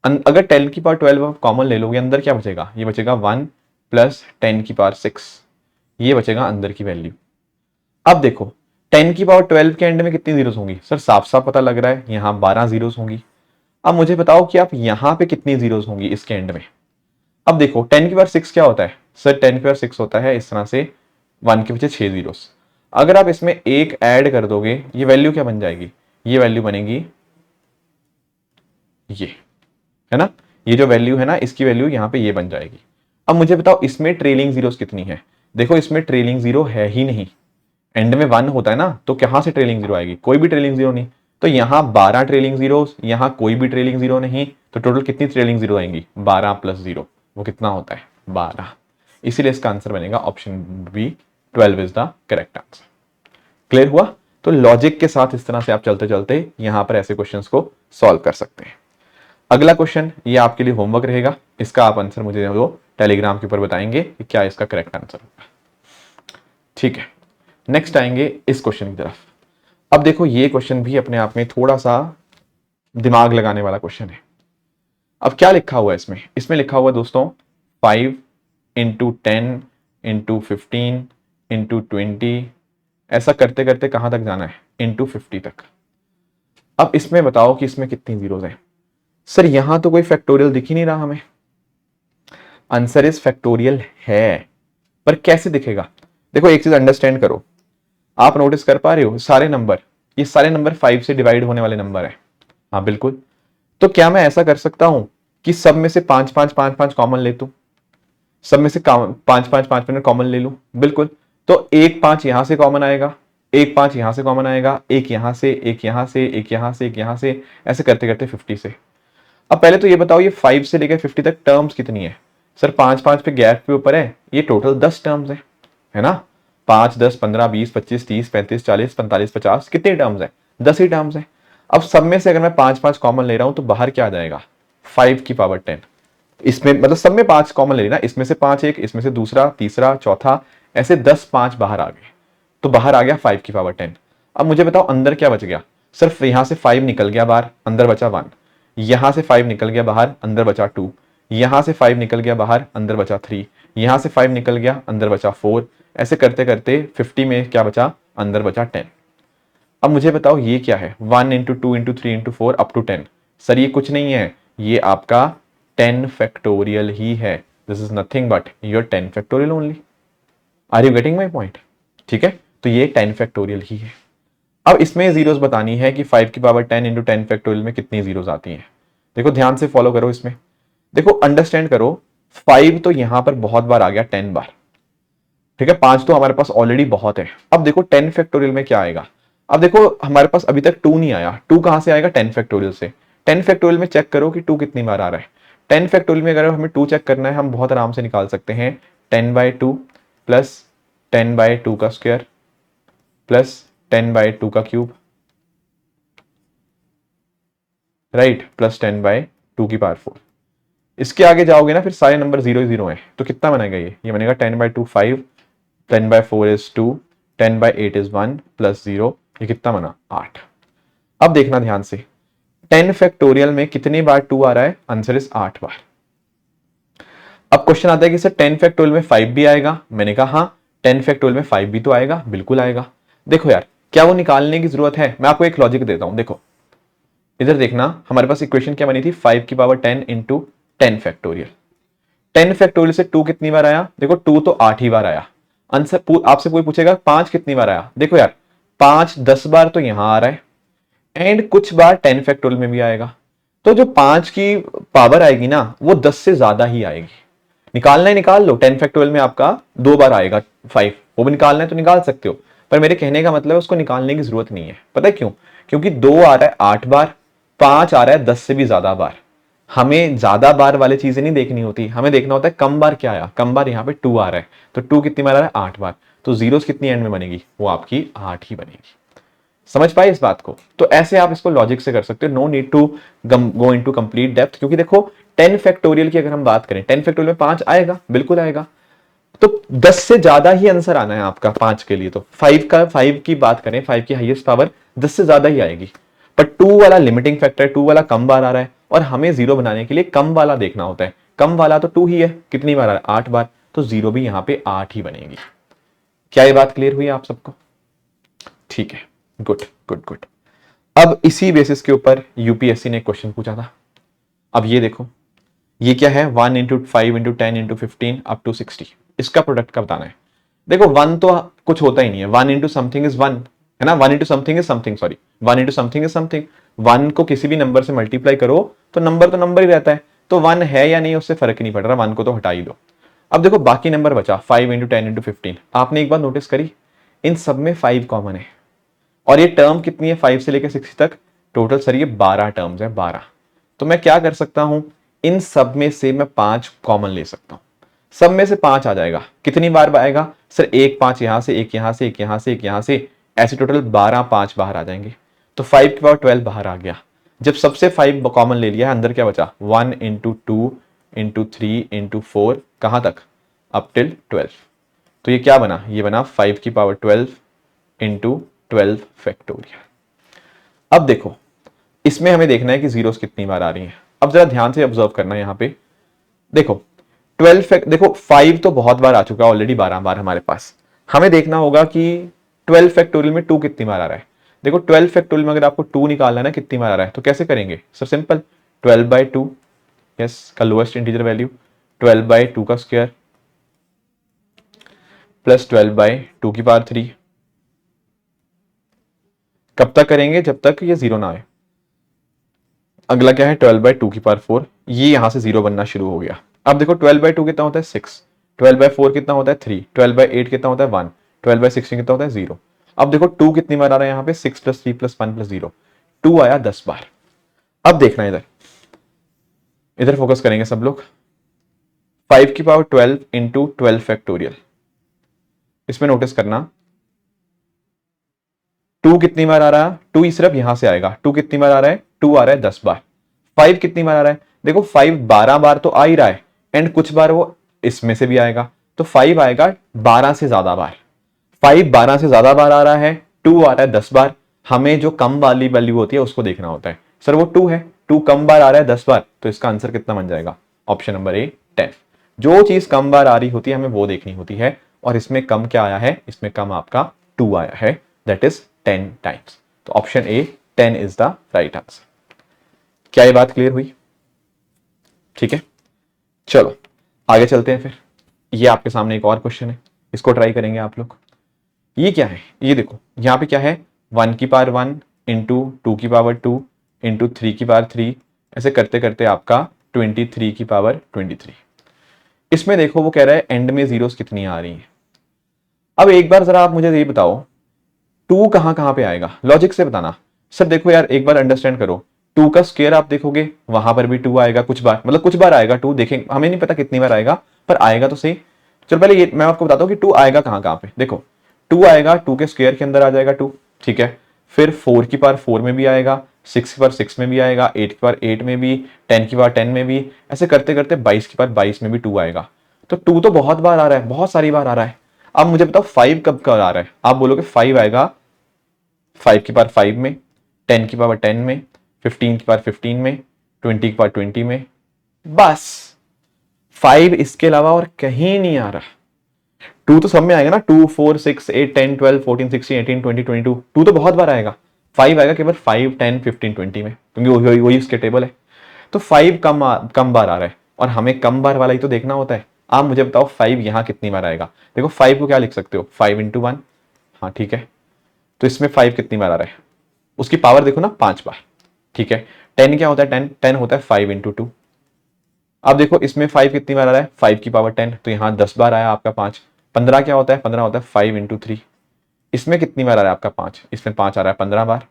है। अगर 10 की पावर 12 आप कॉमन ले लोगे, अंदर क्या बचेगा, ये बचेगा 1 प्लस 10 की पावर 6, ये बचेगा अंदर की वैल्यू। अब देखो 10 की पावर 12 के एंड में कितनी जीरोस होंगी सर, साफ साफ पता लग रहा है यहां 12 जीरोस होंगी। अब मुझे बताओ कि आप यहां पे कितनी जीरोस होंगी इसके एंड में। अब देखो 10 की पावर 6 क्या होता है सर, 10 की पावर 6 होता है इस तरह से 1 के पीछे 6 जीरोस। अगर आप इसमें एक ऐड कर दोगे ये वैल्यू क्या बन जाएगी, ये वैल्यू बनेगी ये, है ना। ये जो वैल्यू है ना इसकी वैल्यू यहां पे ये बन जाएगी। अब मुझे बताओ इसमें ट्रेलिंग जीरोस कितनी है। देखो इसमें ट्रेलिंग जीरो है ही नहीं, एंड में 1 होता है ना, तो कहां से ट्रेलिंग जीरो आएगी, कोई भी ट्रेलिंग जीरो नहीं। तो यहां 12 ट्रेलिंग जीरो, यहां कोई भी ट्रेलिंग जीरो नहीं, तो टोटल कितनी ट्रेलिंग जीरो आएंगी 12 प्लस 0, वो कितना होता है 12। इसीलिए इसका आंसर बनेगा option B 12 is the correct answer. Clear हुआ। तो लॉजिक के साथ इस तरह से आप चलते चलते यहां पर ऐसे क्वेश्चंस को सॉल्व कर सकते हैं। अगला क्वेश्चन ये आपके लिए होमवर्क रहेगा, इसका आप आंसर मुझे वो टेलीग्राम के ऊपर बताएंगे कि क्या इसका करेक्ट आंसर होगा, ठीक है। नेक्स्ट आएंगे इस क्वेश्चन की तरफ। अब देखो ये क्वेश्चन भी अपने आप में थोड़ा सा दिमाग लगाने वाला क्वेश्चन है। अब क्या लिखा हुआ है इसमें, इसमें लिखा हुआ है दोस्तों 5 इंटू 10 इंटू 15 इंटू 20, ऐसा करते करते कहां तक जाना है इंटू 50 तक। अब इसमें बताओ कि इसमें कितनी जीरोस हैं। सर यहां तो कोई फैक्टोरियल दिख ही नहीं रहा हमें। आंसर इज फैक्टोरियल है, पर कैसे दिखेगा। देखो एक चीज अंडरस्टैंड करो, आप नोटिस कर पा रहे हो सारे नंबर, ये सारे नंबर 5 से डिवाइड होने वाले नंबर है। हाँ बिल्कुल। तो क्या मैं ऐसा कर सकता हूं कि सब में से 5 5 5 5 कॉमन ले तू, सब में से 5 5 5 मिनट कॉमन ले लूं, बिल्कुल। तो एक 5 यहां से कॉमन आएगा, एक 5 यहां से कॉमन आएगा, एक यहां से, एक यहां से, एक यहां से, एक यहां से, ऐसे करते करते 50 से। अब पहले तो ये बताओ ये 5 से लेकर 50 तक टर्म्स कितनी है। सर 5 5 पे गैप के ऊपर है, ये टोटल 10 टर्म्स है ना। 5 10 15 20 25 30 35 40 45 50 कितने टर्म्स है, 10 ही टर्म्स है। अब सब में से अगर मैं 5 5 कॉमन ले रहा हूं तो बाहर क्या आ जाएगा 5 की पावर 10। इसमें मतलब सब में 5 कॉमन ले लेना, इसमें से 5 एक, इसमें से दूसरा, तीसरा, चौथा, ऐसे 10 5 बाहर आ गए, तो बाहर आ गया 5 की पावर 10। अब मुझे बताओ अंदर क्या बच गया। सिर्फ यहां से 5 निकल गया बाहर, अंदर बचा 1। यहां से 5 निकल गया बाहर, अंदर बचा 2। यहां से 5 निकल गया बाहर, अंदर बचा 3। यहां से 5 निकल गया, अंदर बचा 4। ऐसे करते करते 50 में क्या बचा, अंदर बचा 10। अब मुझे बताओ ये क्या है, 1 into 2 into 3 into 4 up to 10। Sir ये कुछ नहीं है, ये आपका 10 फैक्टोरियल ही है। This is nothing but your 10 factorial only. Are you getting my point, ठीक है। तो ये 10 फैक्टोरियल ही है। अब इसमें जीरोस बतानी है कि 5 की पावर 10 इंटू 10 फैक्टोरियल में कितनी जीरोस आती हैं। देखो ध्यान से फॉलो करो इसमें, देखो अंडरस्टैंड करो, 5 तो यहां पर बहुत बार आ गया 10 बार, ठीक है। 5 तो हमारे पास ऑलरेडी बहुत है। अब देखो 10 फैक्टोरियल में क्या आएगा। अब देखो हमारे पास अभी तक 2 नहीं आया, 2 कहां से आएगा 10 फैक्टोरियल से। 10 फैक्टोरियल में चेक करो कि 2 कितनी बार आ रहा है। 10 फैक्टोरियल में अगर हमें 2 चेक करना है हम बहुत आराम से निकाल सकते हैं, 10/2 प्लस 10/2 का स्क्वायर प्लस 10/2 का क्यूब राइट, प्लस 10/2 की पावर 4। इसके आगे जाओगे ना फिर सारे नंबर 0 0 हैं, तो कितना बनेगा ये बनेगा 10/2 5, 10/4 इज 2, 10/8 इज 1 प्लस 0, ये कितना बना 8। अब देखना ध्यान से 10 फैक्टोरियल में कितनी बार 2 आ रहा है, आंसर इज 8 बार। अब क्वेश्चन आता है कि सर 10 फैक्टोरियल में 5 भी आएगा, मैंने कहा हाँ 10 फैक्टोरियल में 5 भी तो आएगा, बिल्कुल आएगा। देखो यार क्या वो निकालने की जरूरत है, मैं आपको एक लॉजिक देता हूं। देखो इधर देखना, हमारे पास इक्वेशन क्या बनी थी, 5 की पावर 10 इंटू 10 फैक्टोरियल। 10 फैक्टोरियल से 2 कितनी बार आया, देखो 2 तो 8 ही बार आया। आंसर आपसे कोई पूछेगा 5 कितनी बार आया, देखो यार 5 10 बार तो यहां आ रहा है, एंड कुछ बार 10 फैक्टोरियल में भी आएगा। तो जो 5 की पावर आएगी ना वो 10 से ज्यादा ही आएगी। निकालना है निकाल लो, 10 फैक्टोरियल में आपका 2 बार आएगा 5, वो भी निकालना है तो निकाल सकते हो, पर मेरे कहने का मतलब है उसको निकालने की जरूरत नहीं है। पता है क्यों, क्योंकि 2 आ रहा है 8 बार, 5 आ रहा है 10 से भी ज्यादा बार। हमें ज्यादा बार वाली चीजें नहीं देखनी होती, हमें देखना होता है कम बार क्या आया, कम बार यहाँ पे 2 आ रहा है, तो 2 कितनी बार आ रहा है 8 बार, तो जीरोस कितनी एंड में बनेगी, वो आपकी 8 ही बनेगी। समझ पाए इस बात को, तो ऐसे आप इसको लॉजिक से कर सकते हो, no need to go into complete depth. क्योंकि देखो 10 फैक्टोरियल की अगर हम बात करें, 10 फैक्टोरियल में 5 आएगा, बिल्कुल आएगा, तो 10 से ज्यादा ही आंसर आना है आपका 5 के लिए। तो 5 की बात करें, 5 की हाईएस्ट पावर 10 से ज्यादा ही आएगी, पर 2 वाला लिमिटिंग फैक्टर है, 2 वाला कम बार आ रहा है, और हमें जीरो बनाने के लिए कम वाला देखना होता है। कम वाला तो 2 ही है, कितनी बार आ रहा है 8 बार, तो जीरो भी यहां पे 8 ही बनेगी। क्या ये बात क्लियर हुई आप सबको, ठीक है, गुड गुड गुड। अब इसी बेसिस के ऊपर यूपीएससी ने क्वेश्चन पूछा था। अब ये देखो, ये क्या है, 1 into 5 into 10 into 15 up to 60, इसका प्रोडक्ट का बताना है। देखो 1 तो कुछ होता ही नहीं है, 1 इंटू समथिंग इज 1 है ना, 1 into something is something, sorry 1 into something is something. 1 को किसी भी नंबर से मल्टीप्लाई करो तो नंबर ही रहता है, तो 1 है या नहीं उससे फर्क नहीं पड़ रहा, 1 को तो हटा ही दो। अब देखो बाकी नंबर बचा 5 इंटू 10 इंटू 15, आपने एक बार नोटिस करी इन सब में 5 कॉमन है, और ये टर्म कितनी है 5 से लेकर 60 तक, टोटल सर ये 12 टर्म्स है, 12। तो मैं क्या कर सकता हूं, इन सब में से मैं 5 कॉमन ले सकता हूं, सब में से 5 आ जाएगा। कितनी बार आएगा सर, एक 5 यहां से, एक यहां से, एक यहां से, एक यहां से, ऐसे टोटल 12 5 बाहर आ जाएंगे। तो 5 की पावर 12 बाहर आ गया। जब सबसे 5 कॉमन ले लिया है, अंदर क्या बचा, 1 इंटू 2 इंटू 3 इंटू 4, कहां तक, अप टिल 12। तो ये क्या बना, ये बना 5 की पावर 12 इंटू 12 फैक्टोरियल। अब देखो इसमें हमें देखना है कि जीरोस कितनी बार आ रही हैं। अब जरा ध्यान से ऑब्जर्व करना है, यहां पे देखो 12 देखो 5 तो बहुत बार आ चुका है ऑलरेडी, 12 बार हमारे पास। हमें देखना होगा कि 12 फैक्टोरियल में 2 कितनी बार आ रहा है। देखो 12 फैक्टोरियल में अगर आपको 2 निकालना है ना कितनी बार आ रहा है, तो कैसे करेंगे सर, सिंपल 12/2, यस का लोएस्ट इंटीजर वैल्यू, 12/2 का स्क्वायर प्लस 12/2 की पावर 3। कब तक करेंगे, जब तक ये जीरो ना आए। अगला क्या है 12/2 की पावर 4, ये यहां से जीरो बनना शुरू हो गया। अब देखो 12/2 कितना होता है 6, 12/4 कितना होता है 3, 12/8 कितना होता है 1, 12/16 कितना होता है 0। अब देखो 2 कितनी बार आ रहा है यहाँ पे, 6 प्लस 3 प्लस 1 प्लस 0, 2 आया 10 बार। अब देखना इधर, इधर फोकस करेंगे सब लोग। 5 की पावर 12 इंटू 12 फैक्टोरियल, इसमें नोटिस करना 2 कितनी बार आ रहा है, 2 ही सिर्फ यहां से आएगा, 2 कितनी बार आ रहा है, 2 आ रहा है 10 बार। 5 कितनी बार आ रहा है, देखो 5 12 बार तो आ ही रहा है, एंड कुछ बार वो इसमें से भी आएगा, तो 5 आएगा 12 से ज्यादा बार। 5 12 से ज्यादा बार आ रहा है, 2 आ रहा है 10 बार। हमें जो कम वाली वैल्यू होती है उसको देखना होता है, सर वो 2 है, 2 कम बार आ रहा है 10 बार, तो इसका आंसर कितना बन जाएगा, ऑप्शन नंबर ए 10। जो चीज कम बार आ रही होती है हमें वो देखनी होती है, और इसमें कम क्या आया है, इसमें कम आपका 2 आया है, दैट इज 10 टाइम्स। तो option A 10 is the right answer. क्या ये बात क्लियर हुई, ठीक है, चलो आगे चलते हैं। फिर ये आपके सामने एक और क्वेश्चन है, इसको ट्राई करेंगे आप लोग। ये क्या है, ये देखो यहां पे क्या है, 1 की पावर 1 इंटू 2 की पावर 2 इंटू 3 की पावर 3, ऐसे करते करते आपका 23 की पावर 23। इसमें देखो वो कह रहा है एंड में जीरोस कितनी आ रही हैं। अब एक बार जरा आप मुझे ये बताओ 2 कहां कहां पे आएगा, लॉजिक से बताना। सर देखो यार एक बार अंडरस्टैंड करो, 2 का स्क्वायर आप देखोगे वहां पर भी 2 आएगा, कुछ बार मतलब कुछ बार आएगा 2, देखेंगे हमें नहीं पता कितनी बार आएगा, पर आएगा तो सही। चलो पहले ये मैं आपको बताता हूं कि 2 आएगा कहां कहां पे। देखो 2 आएगा 2 के स्क्वायर के अंदर आ जाएगा 2, ठीक है, फिर 4 की पावर 4 में भी आएगा, 6 की पावर 6 में भी आएगा, 8 की पावर 8 में भी, 10 की पावर 10 में भी, ऐसे करते करते 22 की पावर 22 में भी 2 आएगा। तो 2 तो बहुत बार आ रहा है, बहुत सारी बार आ रहा है। अब मुझे बताओ 5 कब कब आ रहा है। आप बोलोगे 5 आएगा 5 की पावर 5 में, 10 की पावर 10 में, 15 की पावर 15 में, 20 की पावर 20 में, बस 5 इसके अलावा और कहीं नहीं आ रहा। 2 तो सब में आएगा ना, 2 4 6 8 10 12 14 16 18 20 22, 2 तो बहुत बार आएगा। 5 आएगा केवल 5 10 15 20 में, क्योंकि वही उसके टेबल है। तो 5 कम बार आ रहा है, और हमें कम बार वाला ही तो देखना होता है। आप मुझे बताओ 5 यहां कितनी बार आएगा। देखो 5 को क्या लिख सकते हो, 5 इंटू 1, हाँ ठीक है। तो इसमें 5 कितनी बार आ रहा है, उसकी पावर देखो ना, 5 बार, ठीक है। 10 क्या होता है, 10 होता है 5 इंटू 2। अब देखो इसमें 5 कितनी बार आ रहा है, 5 की पावर 10, तो यहाँ 10 बार आया आपका 5। 15 क्या होता है, 15 होता है 5 इंटू 3। इसमें कितनी बार आ रहा है आपका 5, इसमें 5 आ रहा है 15 बार।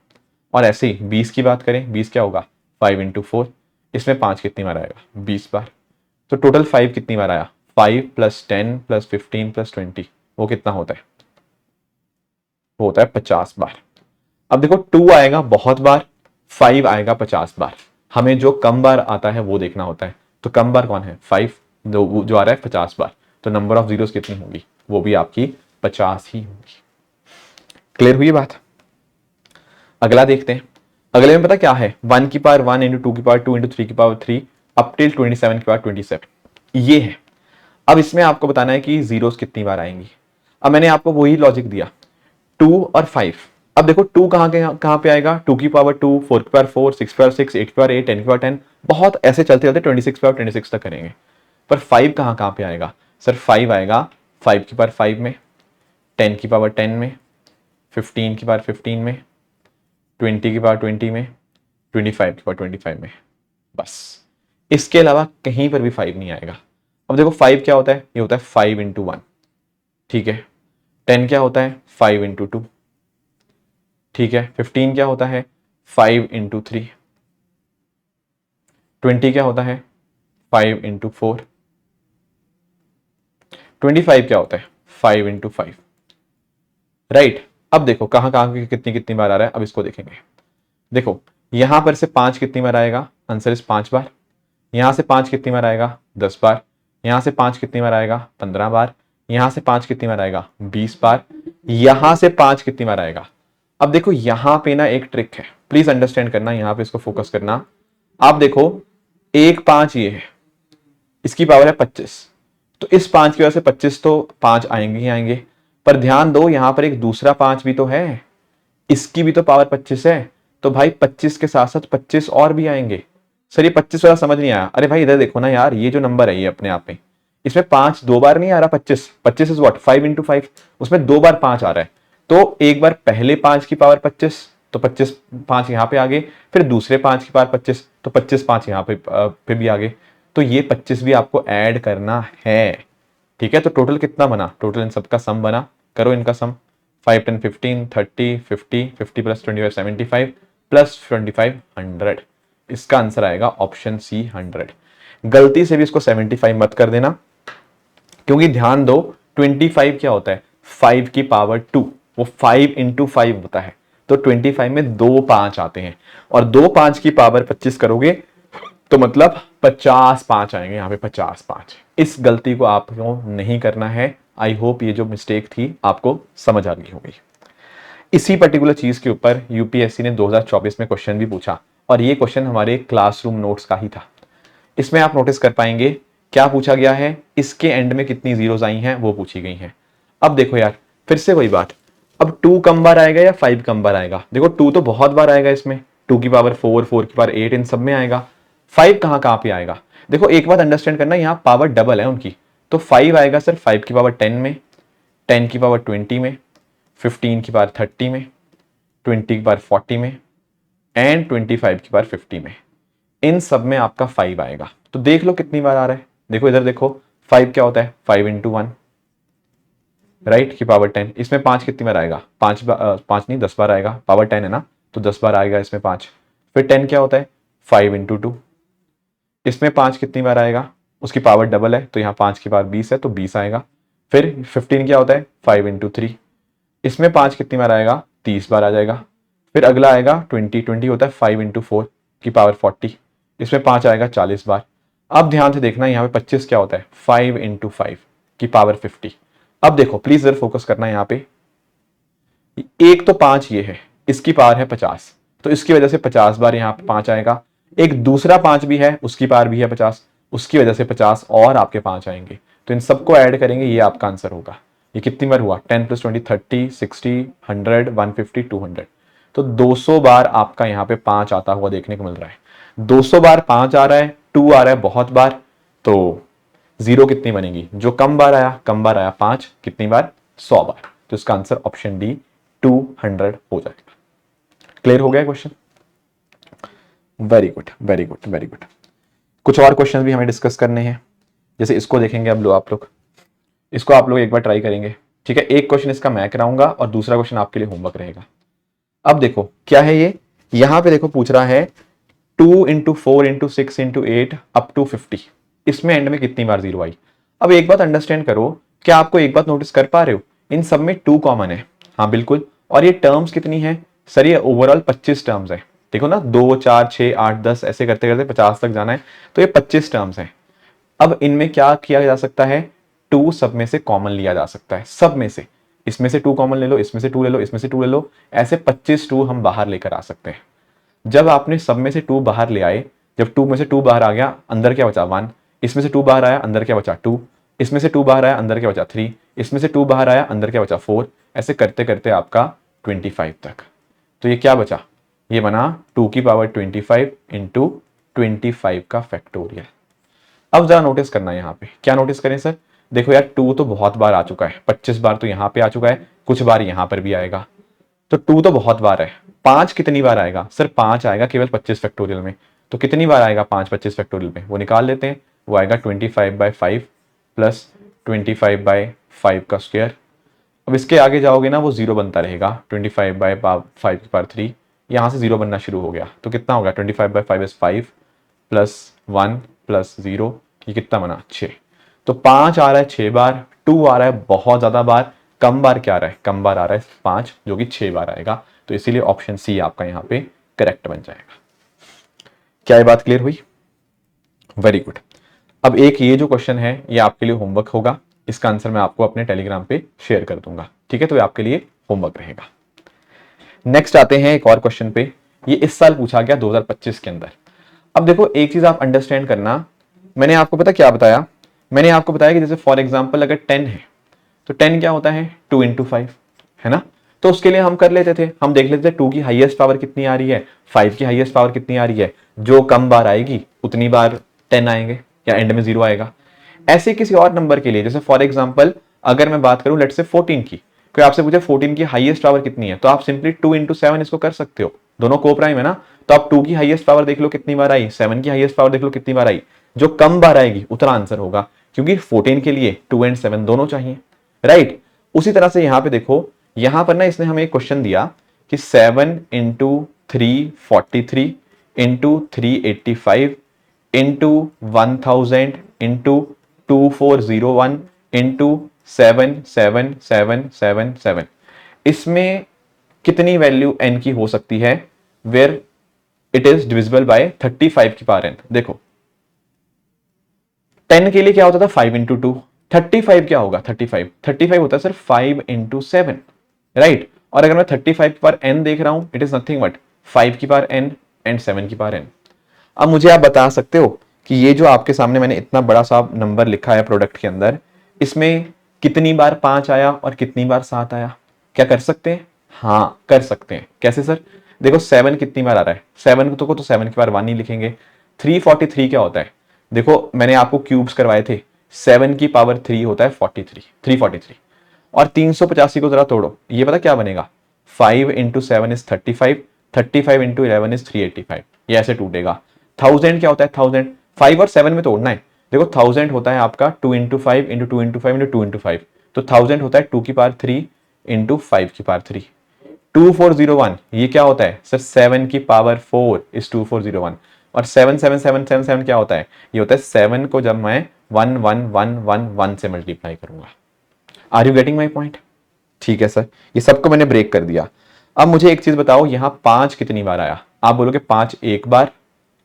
और ऐसे ही 20 की बात करें, 20 क्या होगा, 5 इंटू 4, इसमें 5 कितनी बार आएगा, 20 बार। तो टोटल 5 कितनी बार आया, 5 प्लस 10 प्लस 15 प्लस 20, वो कितना होता है, वो होता है 50 बार। अब देखो 2 आएगा बहुत बार, 5 आएगा 50 बार। हमें जो कम बार आता है वो देखना होता है। तो कम बार कौन है, 5, जो आ रहा है 50 बार। तो नंबर ऑफ जीरोस कितनी होगी, वो भी आपकी 50 ही होगी। क्लियर हुई बात। अगला देखते हैं। अगले में पता क्या है, 1 की पावर 1 इंटू 2 की पावर 2 इंटू 3 की पावर 3 अप टिल 27 की पावर 27, ये है। अब इसमें आपको बताना है कि जीरोस कितनी बार आएंगी। अब मैंने आपको वही लॉजिक दिया, 2 और 5। अब देखो 2 कहां पे आएगा, 2 की पावर 2, 4 की पावर 4, 6 की पावर 6, 8 की पावर 8, 10 की पावर 10, बहुत ऐसे चलते चलते 26 की पावर 26 तक करेंगे। पर 5 कहां पे आएगा, सर 5 आएगा 5 की पावर 5 में, 10 की पावर 10 में, 15 की पावर 15 में, 20 की पावर 20 में, 25 की पावर 25 में, बस। इसके अलावा कहीं पर भी 5 नहीं आएगा। अब देखो 5 क्या होता है, ये होता है 5 इंटू 1, ठीक है। 10 क्या होता है, 5 इंटू 2, ठीक है। 15 क्या होता है, 5 इंटू 3। 20 क्या होता है, 5 इंटू 4। 25 क्या होता है, 5 इंटू 5, राइट। अब देखो कहां कहां की कितनी कितनी बार आ रहा है, अब इसको देखेंगे। देखो यहां पर से 5 कितनी बार आएगा, आंसर इज 5 बार। यहां से 5 कितनी बार आएगा, 10 बार। यहां से 5 कितनी बार आएगा, 15 बार। यहां से 5 कितनी बार आएगा, 20 बार। यहां से 5 कितनी बार आएगा। अब देखो यहां पे ना एक ट्रिक है, प्लीज अंडरस्टैंड करना, यहां पे इसको फोकस करना। आप देखो 1 5 ये है, इसकी पावर है 25, तो इस 5 की वजह से 25 तो 5 आएंगे ही आएंगे। पर ध्यान दो यहां पर एक दूसरा 5 भी तो है, इसकी भी तो पावर 25 है। तो भाई 25 के साथ साथ 25 और भी आएंगे। सर ये 25 वाला समझ नहीं आया, अरे भाई इधर देखो ना यार, ये जो नंबर है ये अपने आप में, इसमें 5 2 बार नहीं आ रहा, 25 25 इज व्हाट, 5 इंटू 5, उसमें 2 बार 5 आ रहा है। तो एक बार पहले 5 की पावर 25, तो 25 5 यहां पे आ गए, फिर दूसरे 5 की पावर 25, तो 25 5 यहां पे भी आ गए। तो ये 25 भी आपको ऐड करना है, ठीक है। तो टोटल कितना बना, टोटल इन सबका सम बना, करो इनका सम। 5 10 15 30 50 50 प्लस 25 75 प्लस 25 100। इसका आंसर आएगा ऑप्शन सी 100। गलती से भी इसको 75 मत कर देना, क्योंकि ध्यान दो 25 क्या होता है, 5 की पावर 2, वो 5 इंटू 5 होता है। तो 25 में 2 5 आते हैं, और 2 5 की पावर 25 करोगे तो मतलब 50 5 आएंगे यहाँ पे, 50 5। इस गलती को आपको नहीं करना है। आई होप ये जो मिस्टेक थी आपको समझ आ गई होगी। इसी पर्टिकुलर चीज के ऊपर यूपीएससी ने 2024 में क्वेश्चन भी पूछा, और ये क्वेश्चन हमारे क्लासरूम नोट्स का ही था। इसमें आप नोटिस कर पाएंगे क्या पूछा गया है, इसके एंड में कितनी जीरोस आई हैं वो पूछी गई हैं। अब देखो यार फिर से वही बात, अब 2 कम बार आएगा या 5 कम बार आएगा। देखो 2 तो बहुत बार आएगा इसमें, 2 की पावर 4 4 की पावर 8 इन सब में आएगा। 5 कहां पे आएगा, देखो एक बात अंडरस्टैंड करना, यहां पावर डबल है उनकी। तो 5 आएगा सर 5 की पावर 10 में, 10 की पावर 20 में, 15 की पावर 30 में, 20 की पावर 40 में, एंड 25 की पावर 50 में। इन सब में आपका 5 आएगा। तो देख लो कितनी बार आ रहा है, देखो इधर देखो 5 क्या होता है, 5 इंटू 1, राइट, की पावर 10। इसमें 5 कितनी बार आएगा, 5 नहीं 10 बार आएगा, पावर 10 है ना, तो 10 बार आएगा इसमें 5। फिर 10 क्या होता है, 5 इंटू 2। इसमें 5 कितनी बार आएगा, उसकी पावर डबल है, तो यहाँ 5 की पावर 20 है, तो 20 आएगा। फिर 15 क्या होता है, 5 इंटू 3। इसमें 5 कितनी बार आएगा, 30 बार आ जाएगा। फिर अगला आएगा 20, 20 होता है 5 इंटू 4 की पावर 40, इसमें 5 आएगा 40 बार। अब ध्यान से देखना यहाँ पे 25 क्या होता है 5 इंटू 5 की पावर 50। अब देखो प्लीज जरा फोकस करना यहाँ पे, एक तो 5 ये है, इसकी पावर है 50, तो इसकी वजह से 50 बार यहाँ पे 5 आएगा। एक दूसरा 5 भी है, उसकी पावर भी है 50, उसकी वजह से 50 और आपके 5 आएंगे। तो इन सबको ऐड करेंगे, ये आपका आंसर होगा। ये कितनी बार हुआ 10 + 20 30 60 100 150 200। तो 200 बार आपका यहाँ पे 5 आता हुआ देखने को मिल रहा है। 200 बार 5 आ रहा है, 2 आ रहा है बहुत बार, तो जीरो कितनी बनेगी, जो कम बार आया 5, कितनी बार 100 बार। तो इसका आंसर ऑप्शन डी 200 हो जाएगा। क्लियर हो गया question? Very good very good very good. कुछ और क्वेश्चन भी हमें डिस्कस करने हैं, जैसे इसको देखेंगे अब लो आप लोग, इसको आप लोग एक बार ट्राई करेंगे, ठीक है। एक क्वेश्चन इसका मैं कराऊंगा और दूसरा क्वेश्चन आपके लिए होमवर्क रहेगा। अब देखो क्या है ये, यहां पे देखो पूछ रहा है 2 into 4 into 6 into 8 up to 50, इसमें एंड में कितनी बार जीरो आई। अब एक बात अंडरस्टैंड करो, क्या आपको एक बात नोटिस कर पा रहे हो, इन सब में 2 कॉमन है, हाँ बिल्कुल। और ये टर्म्स कितनी है सर, ये ओवरऑल 25 टर्म्स है। देखो ना 2 4 6 8 10 ऐसे करते करते 50 तक जाना है, तो ये 25 टर्म्स है। अब इनमें क्या किया जा सकता है, 2 सब में से कॉमन लिया जा सकता है, सब में से, इसमें से 2 कॉमन ले लो, इसमें से 2 ले लो, इसमें से 2 ले लो, ऐसे 25 2 हम बाहर लेकर आ सकते हैं। जब आपने सब में से 2 बाहर ले आए, जब 2 में से 2 बाहर आ गया, अंदर क्या बचा 1, इसमें से 2 बाहर आया, अंदर क्या बचा 2, इसमें से 2 बाहर आया, अंदर क्या बचा 3, इसमें से 2 बाहर आया, अंदर क्या बचा 4, ऐसे करते करते आपका 25 तक। तो ये क्या बचा, ये बना 2 की पावर 25 इंटू 25 का फैक्टोरियल। अब जरा नोटिस करना है यहाँ पे, क्या नोटिस करें सर, देखो यार 2 तो बहुत बार आ चुका है, 25 बार तो यहाँ पे आ चुका है, कुछ बार यहाँ पर भी आएगा, तो 2 तो बहुत बार है। 5 कितनी बार आएगा सर, 5 आएगा केवल 25 फैक्टोरियल में, तो कितनी बार आएगा 5 25 फैक्टोरियल में, वो निकाल लेते हैं, वो आएगा 25/5 प्लस 25/5 का स्क्वायर। अब इसके आगे जाओगे ना वो जीरो बनता रहेगा, 25/5 की पावर 3, यहाँ से जीरो बनना शुरू हो गया, तो कितना होगा 25/5 इज 5 प्लस 1 प्लस 0, ये कितना बना 6। तो 5 आ रहा है 6 बार, 2 आ रहा है बहुत ज्यादा बार, कम बार क्या आ रहा है, कम बार आ रहा है 5, जो कि 6 बार आएगा। तो इसीलिए ऑप्शन सी आपका यहाँ पे करेक्ट बन जाएगा। क्या ये बात क्लियर हुई? Very good. अब एक ये जो क्वेश्चन है ये आपके लिए होमवर्क होगा, इसका आंसर मैं आपको अपने टेलीग्राम पे शेयर कर दूंगा, ठीक है, तो ये आपके लिए होमवर्क रहेगा। नेक्स्ट आते हैं एक और क्वेश्चन पे, ये इस साल पूछा गया 2025 के अंदर। अब देखो एक चीज आप अंडरस्टैंड करना, मैंने आपको पता क्या बताया, मैंने आपको बताया कि जैसे फॉर एग्जांपल अगर 10 है, तो 10 क्या होता है 2 इंटू 5, है ना। तो उसके लिए हम कर लेते थे, हम देख लेते थे 2 की हाईएस्ट पावर कितनी आ रही है, 5 की हाईएस्ट पावर कितनी आ रही है, जो कम बार आएगी उतनी बार 10 आएंगे या एंड में 0 आएगा। ऐसे किसी और नंबर के लिए, जैसे फॉर एग्जांपल अगर मैं बात करूं लेट्स से 14 की, कोई आपसे पूछे 14 की हाईएस्ट पावर कितनी है, तो आप सिंपली 2 इंटू 7 इसको कर सकते हो, दोनों को प्राइम है ना। तो आप 2 की हाईएस्ट पावर देख लो कितनी बार आई, 7 की हाईएस्ट पावर देख लो कितनी बार आई, जो कम बार आएगी उतना आंसर होगा, क्योंकि 14 के लिए 2 और 7 दोनों चाहिए, राइट। उसी तरह से यहां पे देखो, यहां पर ना इसने हमें एक क्वेश्चन दिया कि 7 into 343 into 385 into 1000 into 2401 into 77777, इसमें कितनी वैल्यू n की हो सकती है where it is divisible by 35 की पावर n। देखो 10 के लिए क्या होता था 5 इंटू 2, 35 क्या होगा 35 होता है सर 5 इंटू 7, राइट। और अगर मैं 35 की पावर n देख रहा हूं, इट इज नथिंग बट 5 की पावर n एंड 7 की पावर n। अब मुझे आप बता सकते हो कि ये जो आपके सामने मैंने इतना बड़ा सा नंबर लिखा है प्रोडक्ट के अंदर, इसमें कितनी बार 5 आया और कितनी बार 7 आया, क्या कर सकते हैं? हाँ कर सकते हैं। कैसे सर? देखो 7 कितनी बार आ रहा है, 7 को तो 7 की बार 1 ही लिखेंगे। 343 क्या होता है, देखो मैंने आपको क्यूब्स करवाए थे, 7 की पावर 3 होता है 343, और 385 को जरा तोड़ो, ये पता क्या बनेगा 5 इंटू 7 इज 35, 35 इंटू 11 इज 385, ये ऐसे टूटेगा। 1000 क्या होता है 1000, 5 और 7 में तोड़ना है, देखो 1000 होता है आपका 2 into 5 into 2 into 5 into 2 into 5, तो 1000 होता है 2 की पावर 3 इंटू 5 की पावर 3। 2401 ये क्या होता है सर 7 की पावर 4 इज 2401, और 77777 क्या होता है, ये होता है 7 को जब मैं 11111 से मल्टीप्लाई करूंगा। Are you getting my point? ठीक है सर, ये सबको मैंने ब्रेक कर दिया। अब मुझे एक चीज बताओ, यहां 5 कितनी बार आया? आप बोलोगे 5 एक बार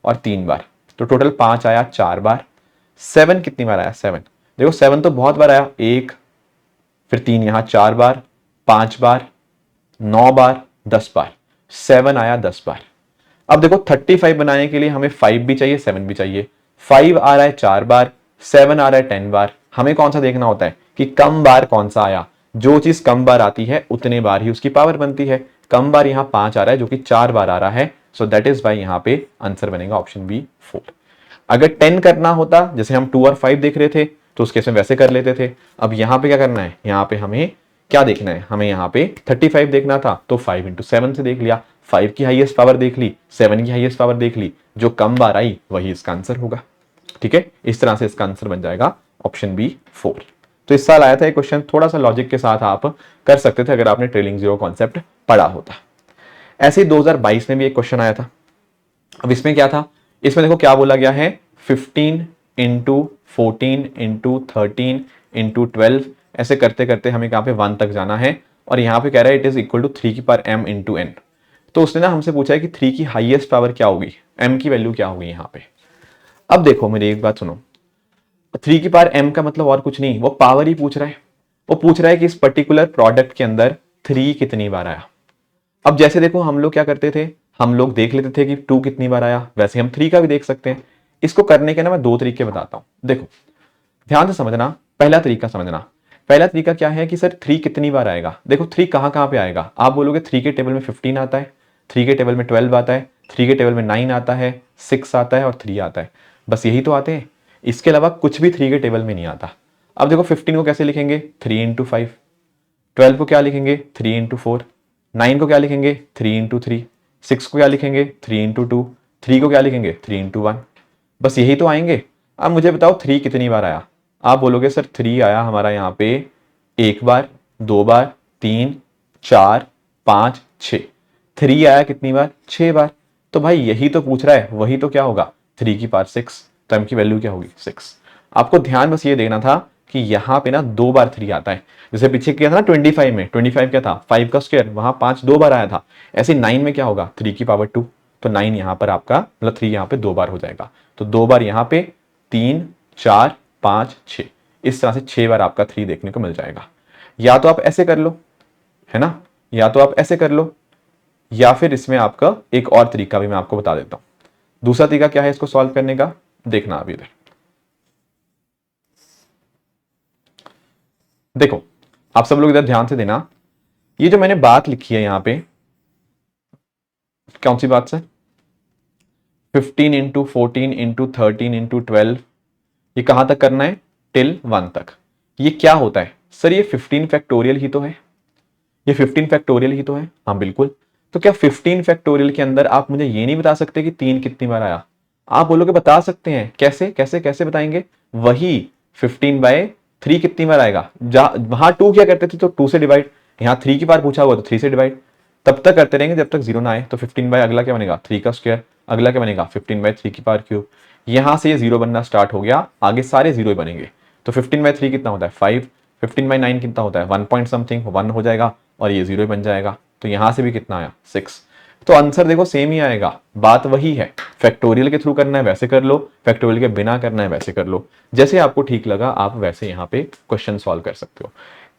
और 3 बार, तो टोटल 5 आया 4 बार। 7 कितनी बार आया? 7, देखो 7 तो बहुत बार आया, 1 फिर 3 यहां 4 बार, 5 बार, 9 बार, 10 बार। 7 आया 10 बार। अब देखो 35 बनाने के लिए हमें 5 भी चाहिए 7 भी चाहिए। 5 आ रहा है 4 बार, 7 आ रहा है 10 बार। हमें कौन सा देखना होता है कि कम बार कौन सा आया। जो चीज कम बार आती है उतने बार ही उसकी पावर बनती है। कम बार यहां 5 आ रहा है जो कि 4 बार आ रहा है, सो दैट इज वाई यहां पे आंसर बनेगा ऑप्शन बी 4। अगर 10 करना होता, जैसे हम 2 और 5 देख रहे थे, तो उस केस में वैसे कर लेते थे। अब यहां पे क्या करना है, यहां पे हमें क्या देखना है, हमें यहां पे 35 देखना था, तो 5 इंटू 7 से देख लिया। 5 की हाईएस्ट पावर देख ली, 7 की हाईएस्ट पावर देख ली, जो कम बार आई वही इसका आंसर होगा। ठीक है, इस तरह से इसका आंसर बन जाएगा ऑप्शन बी 4। तो इस साल आया था ये क्वेश्चन, थोड़ा सा लॉजिक के साथ आप कर सकते थे अगर आपने ट्रेलिंग जीरो कॉन्सेप्ट पढ़ा होता। ऐसे ही 2022 में भी एक क्वेश्चन आया था। अब इसमें क्या था, इसमें देखो क्या बोला गया है, 15 इंटू 14 इंटू 13 इंटू 12, ऐसे करते करते हमें कहां पे 1 तक जाना है, और यहां पे कह रहा है इट इज इक्वल टू 3 की पावर m इंटू n। तो उसने ना हमसे पूछा है कि 3 की हाईएस्ट पावर क्या होगी, m की वैल्यू क्या होगी यहां पे। अब देखो मेरी एक बात सुनो, 3 की पावर m का मतलब और कुछ नहीं, वो पावर ही पूछ रहा है। वो पूछ रहा है कि इस पर्टिकुलर प्रोडक्ट के अंदर 3 कितनी बार आया। अब जैसे देखो हम लोग क्या करते थे, हम लोग देख लेते थे कि 2 कितनी बार आया, वैसे हम 3 का भी देख सकते हैं। इसको करने के ना मैं 2 तरीके बताता हूं। देखो ध्यान से समझना, पहला तरीका समझना। पहला तरीका क्या है कि सर 3 कितनी बार आएगा। देखो 3 कहां कहां पे आएगा, आप बोलोगे 3 के टेबल में 15 आता है, 3 के टेबल में 12 आता है, 3 के टेबल में 9 आता है, 6 आता है और 3 आता है। बस यही तो आते हैं, इसके अलावा कुछ भी 3 के टेबल में नहीं आता। अब देखो 15 को कैसे लिखेंगे, 3 इंटू 5। 12 को क्या लिखेंगे, 3 इंटू 4। 9 को क्या लिखेंगे, 3 इंटू 3। 6 को क्या लिखेंगे, 3 इंटू 2। 3 को क्या लिखेंगे, 3 इंटू 1। बस यही तो आएंगे। अब मुझे बताओ 3 कितनी बार आया। आप बोलोगे सर 3 आया हमारा यहाँ पे 1 बार, 2 बार, 3, 4, 5, 6। 3 आया कितनी बार, 6 बार। तो भाई यही तो पूछ रहा है, वही तो क्या होगा, 3 की पावर 6। तो m की वैल्यू क्या होगी, 6। आपको ध्यान बस ये देना था कि यहां पे ना 2 बार 3 आता है। जैसे पीछे किया था ना 25 में, 25 क्या था, 5 का स्क्वायर, वहां 5 2 बार आया था। ऐसे 9 में क्या होगा, 3 की पावर 2। तो 9 यहां पर आपका मतलब 3 यहां पे 2 बार हो जाएगा। तो 2 बार यहां पे, 3, 4, 5, 6, इस तरह से 6 बार आपका 3 देखने को मिल जाएगा। या तो आप ऐसे कर लो, है ना, या तो आप ऐसे कर लो, या फिर इसमें आपका एक और तरीका भी मैं आपको बता देता हूं। दूसरा तरीका क्या है इसको सॉल्व करने का, देखना अभी इधर देखो, आप सब लोग इधर ध्यान से देना। ये जो मैंने बात लिखी है यहां पे, कौन सी बात सर, 15 इंटू 14 इंटू 13 इंटू 12, ये कहां तक करना है, टिल 1 तक। ये क्या होता है सर, ये 15 फैक्टोरियल ही तो है, ये 15 फैक्टोरियल ही तो है। हाँ बिल्कुल। तो क्या 15 फैक्टोरियल के अंदर आप मुझे ये नहीं बता सकते कि 3 कितनी बार आया। आप बोलोगे बता सकते हैं, कैसे कैसे कैसे बताएंगे, वही 15/3 कितनी बार आएगा। वहां 2 क्या करते थे, तो 2 से डिवाइड, यहाँ 3 की बार पूछा हुआ तो 3 से डिवाइड, तब तक करते रहेंगे जब तक 0 ना आए। तो 15 बाय अगला क्या बनेगा, 3 का स्क्वायर, अगला क्या बनेगा 15/3 की पावर क्यूब। यहां से ये 0 बनना स्टार्ट हो गया, आगे सारे 0 बनेंगे। तो 15/3 कितना होता है 5, 15/9 कितना होता है 1 पॉइंट समथिंग, 1 हो जाएगा और ये 0 बन जाएगा। तो यहां से भी कितना आया 6। तो आंसर देखो सेम ही आएगा, बात वही है। फैक्टोरियल के थ्रू करना है वैसे कर लो, फैक्टोरियल के बिना करना है वैसे कर लो, जैसे आपको ठीक लगा आप वैसे यहां पे क्वेश्चन सॉल्व कर सकते हो।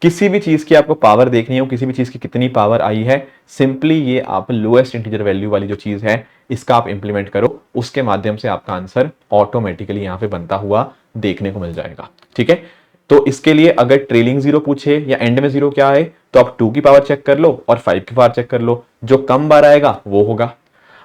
किसी भी चीज की आपको पावर देखनी हो, किसी भी चीज की कितनी पावर आई है, सिंपली ये आप लोएस्ट इंटीजर वैल्यू वाली जो चीज है इसका आप इंप्लीमेंट करो, उसके माध्यम से आपका आंसर ऑटोमेटिकली यहां पे बनता हुआ देखने को मिल जाएगा। ठीक है, तो इसके लिए अगर ट्रेलिंग 0 पूछे या एंड में 0 क्या है, तो आप 2 की पावर चेक कर लो और 5 की पावर चेक कर लो, जो कम बार आएगा वो होगा।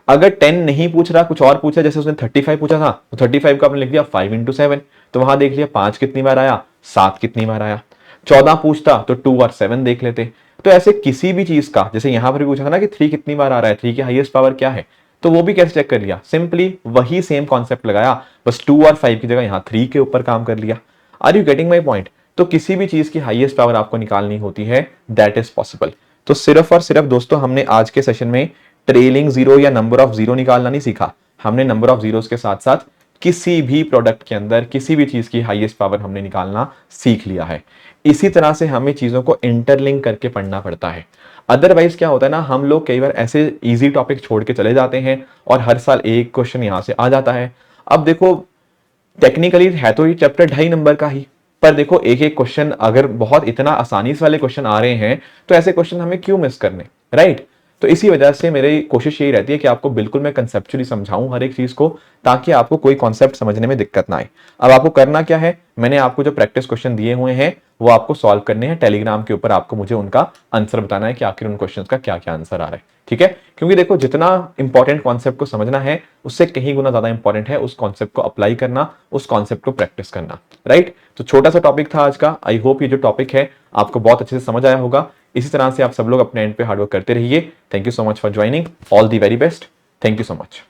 अगर 10 नहीं पूछ रहा, कुछ और पूछा, जैसे उसने 35 पूछा था, तो 35 का आपने लिख दिया 5 इंटू 7, तो वहां देख लिया 5 कितनी बार आया, 7 कितनी बार आया। 14 पूछता तो 2 और 7 देख लेते। तो ऐसे किसी भी चीज का, जैसे यहां पर भी पूछा था ना कि 3 कितनी बार आ रहा है, 3 की हाईएस्ट पावर क्या है, तो वो भी कैसे चेक कर लिया, सिंपली वही सेम कॉन्सेप्ट लगाया, बस 2 और 5 की जगह यहां 3 के ऊपर काम कर लिया। Are you getting my point. तो किसी भी चीज की हाईएस्ट पावर आपको निकालनी होती है, दैट इज पॉसिबल। तो सिर्फ और सिर्फ दोस्तों हमने आज के सेशन में ट्रेलिंग 0 या नंबर ऑफ 0 निकालना नहीं सीखा, हमने नंबर ऑफ जीरोस के साथ साथ किसी भी प्रोडक्ट के अंदर किसी भी चीज की हाईएस्ट पावर हमने निकालना सीख लिया है। इसी तरह से हमें चीजों को इंटरलिंक करके पढ़ना पड़ता है। अदरवाइज क्या होता है ना, हम लोग कई बार ऐसे इजी टॉपिक छोड़ के चले जाते हैं और हर साल एक क्वेश्चन यहां से आ जाता है। अब देखो टेक्निकली है तो ये चैप्टर 2.5 नंबर का ही, पर देखो एक एक क्वेश्चन अगर बहुत इतना आसानी से वाले क्वेश्चन आ रहे हैं तो ऐसे क्वेश्चन हमें क्यों मिस करने, राइट। तो इसी वजह से मेरी कोशिश यही रहती है कि आपको बिल्कुल मैं कंसेप्चुअली समझाऊं हर एक चीज को, ताकि आपको कोई कॉन्सेप्ट समझने में दिक्कत ना आए। अब आपको करना क्या है, मैंने आपको जो प्रैक्टिस क्वेश्चन दिए हुए हैं वो आपको सॉल्व करने हैं। टेलीग्राम के ऊपर आपको मुझे उनका आंसर बताना है कि आखिर उन क्वेश्चंस का क्या क्या आंसर आ रहा है, ठीक है। क्योंकि देखो जितना इंपॉर्टेंट कॉन्सेप्ट को समझना है उससे कहीं गुना ज्यादा इंपॉर्टेंट है उस कॉन्सेप्ट को अप्लाई करना, उस कॉन्सेप्ट को प्रैक्टिस करना, राइट। तो छोटा सा टॉपिक था आज का। आई होप ये जो टॉपिक है आपको बहुत अच्छे से समझ आया होगा। इसी तरह से आप सब लोग अपने एंड पे हार्डवर्क करते रहिए। Thank you so much for joining. All the very best. Thank you so much.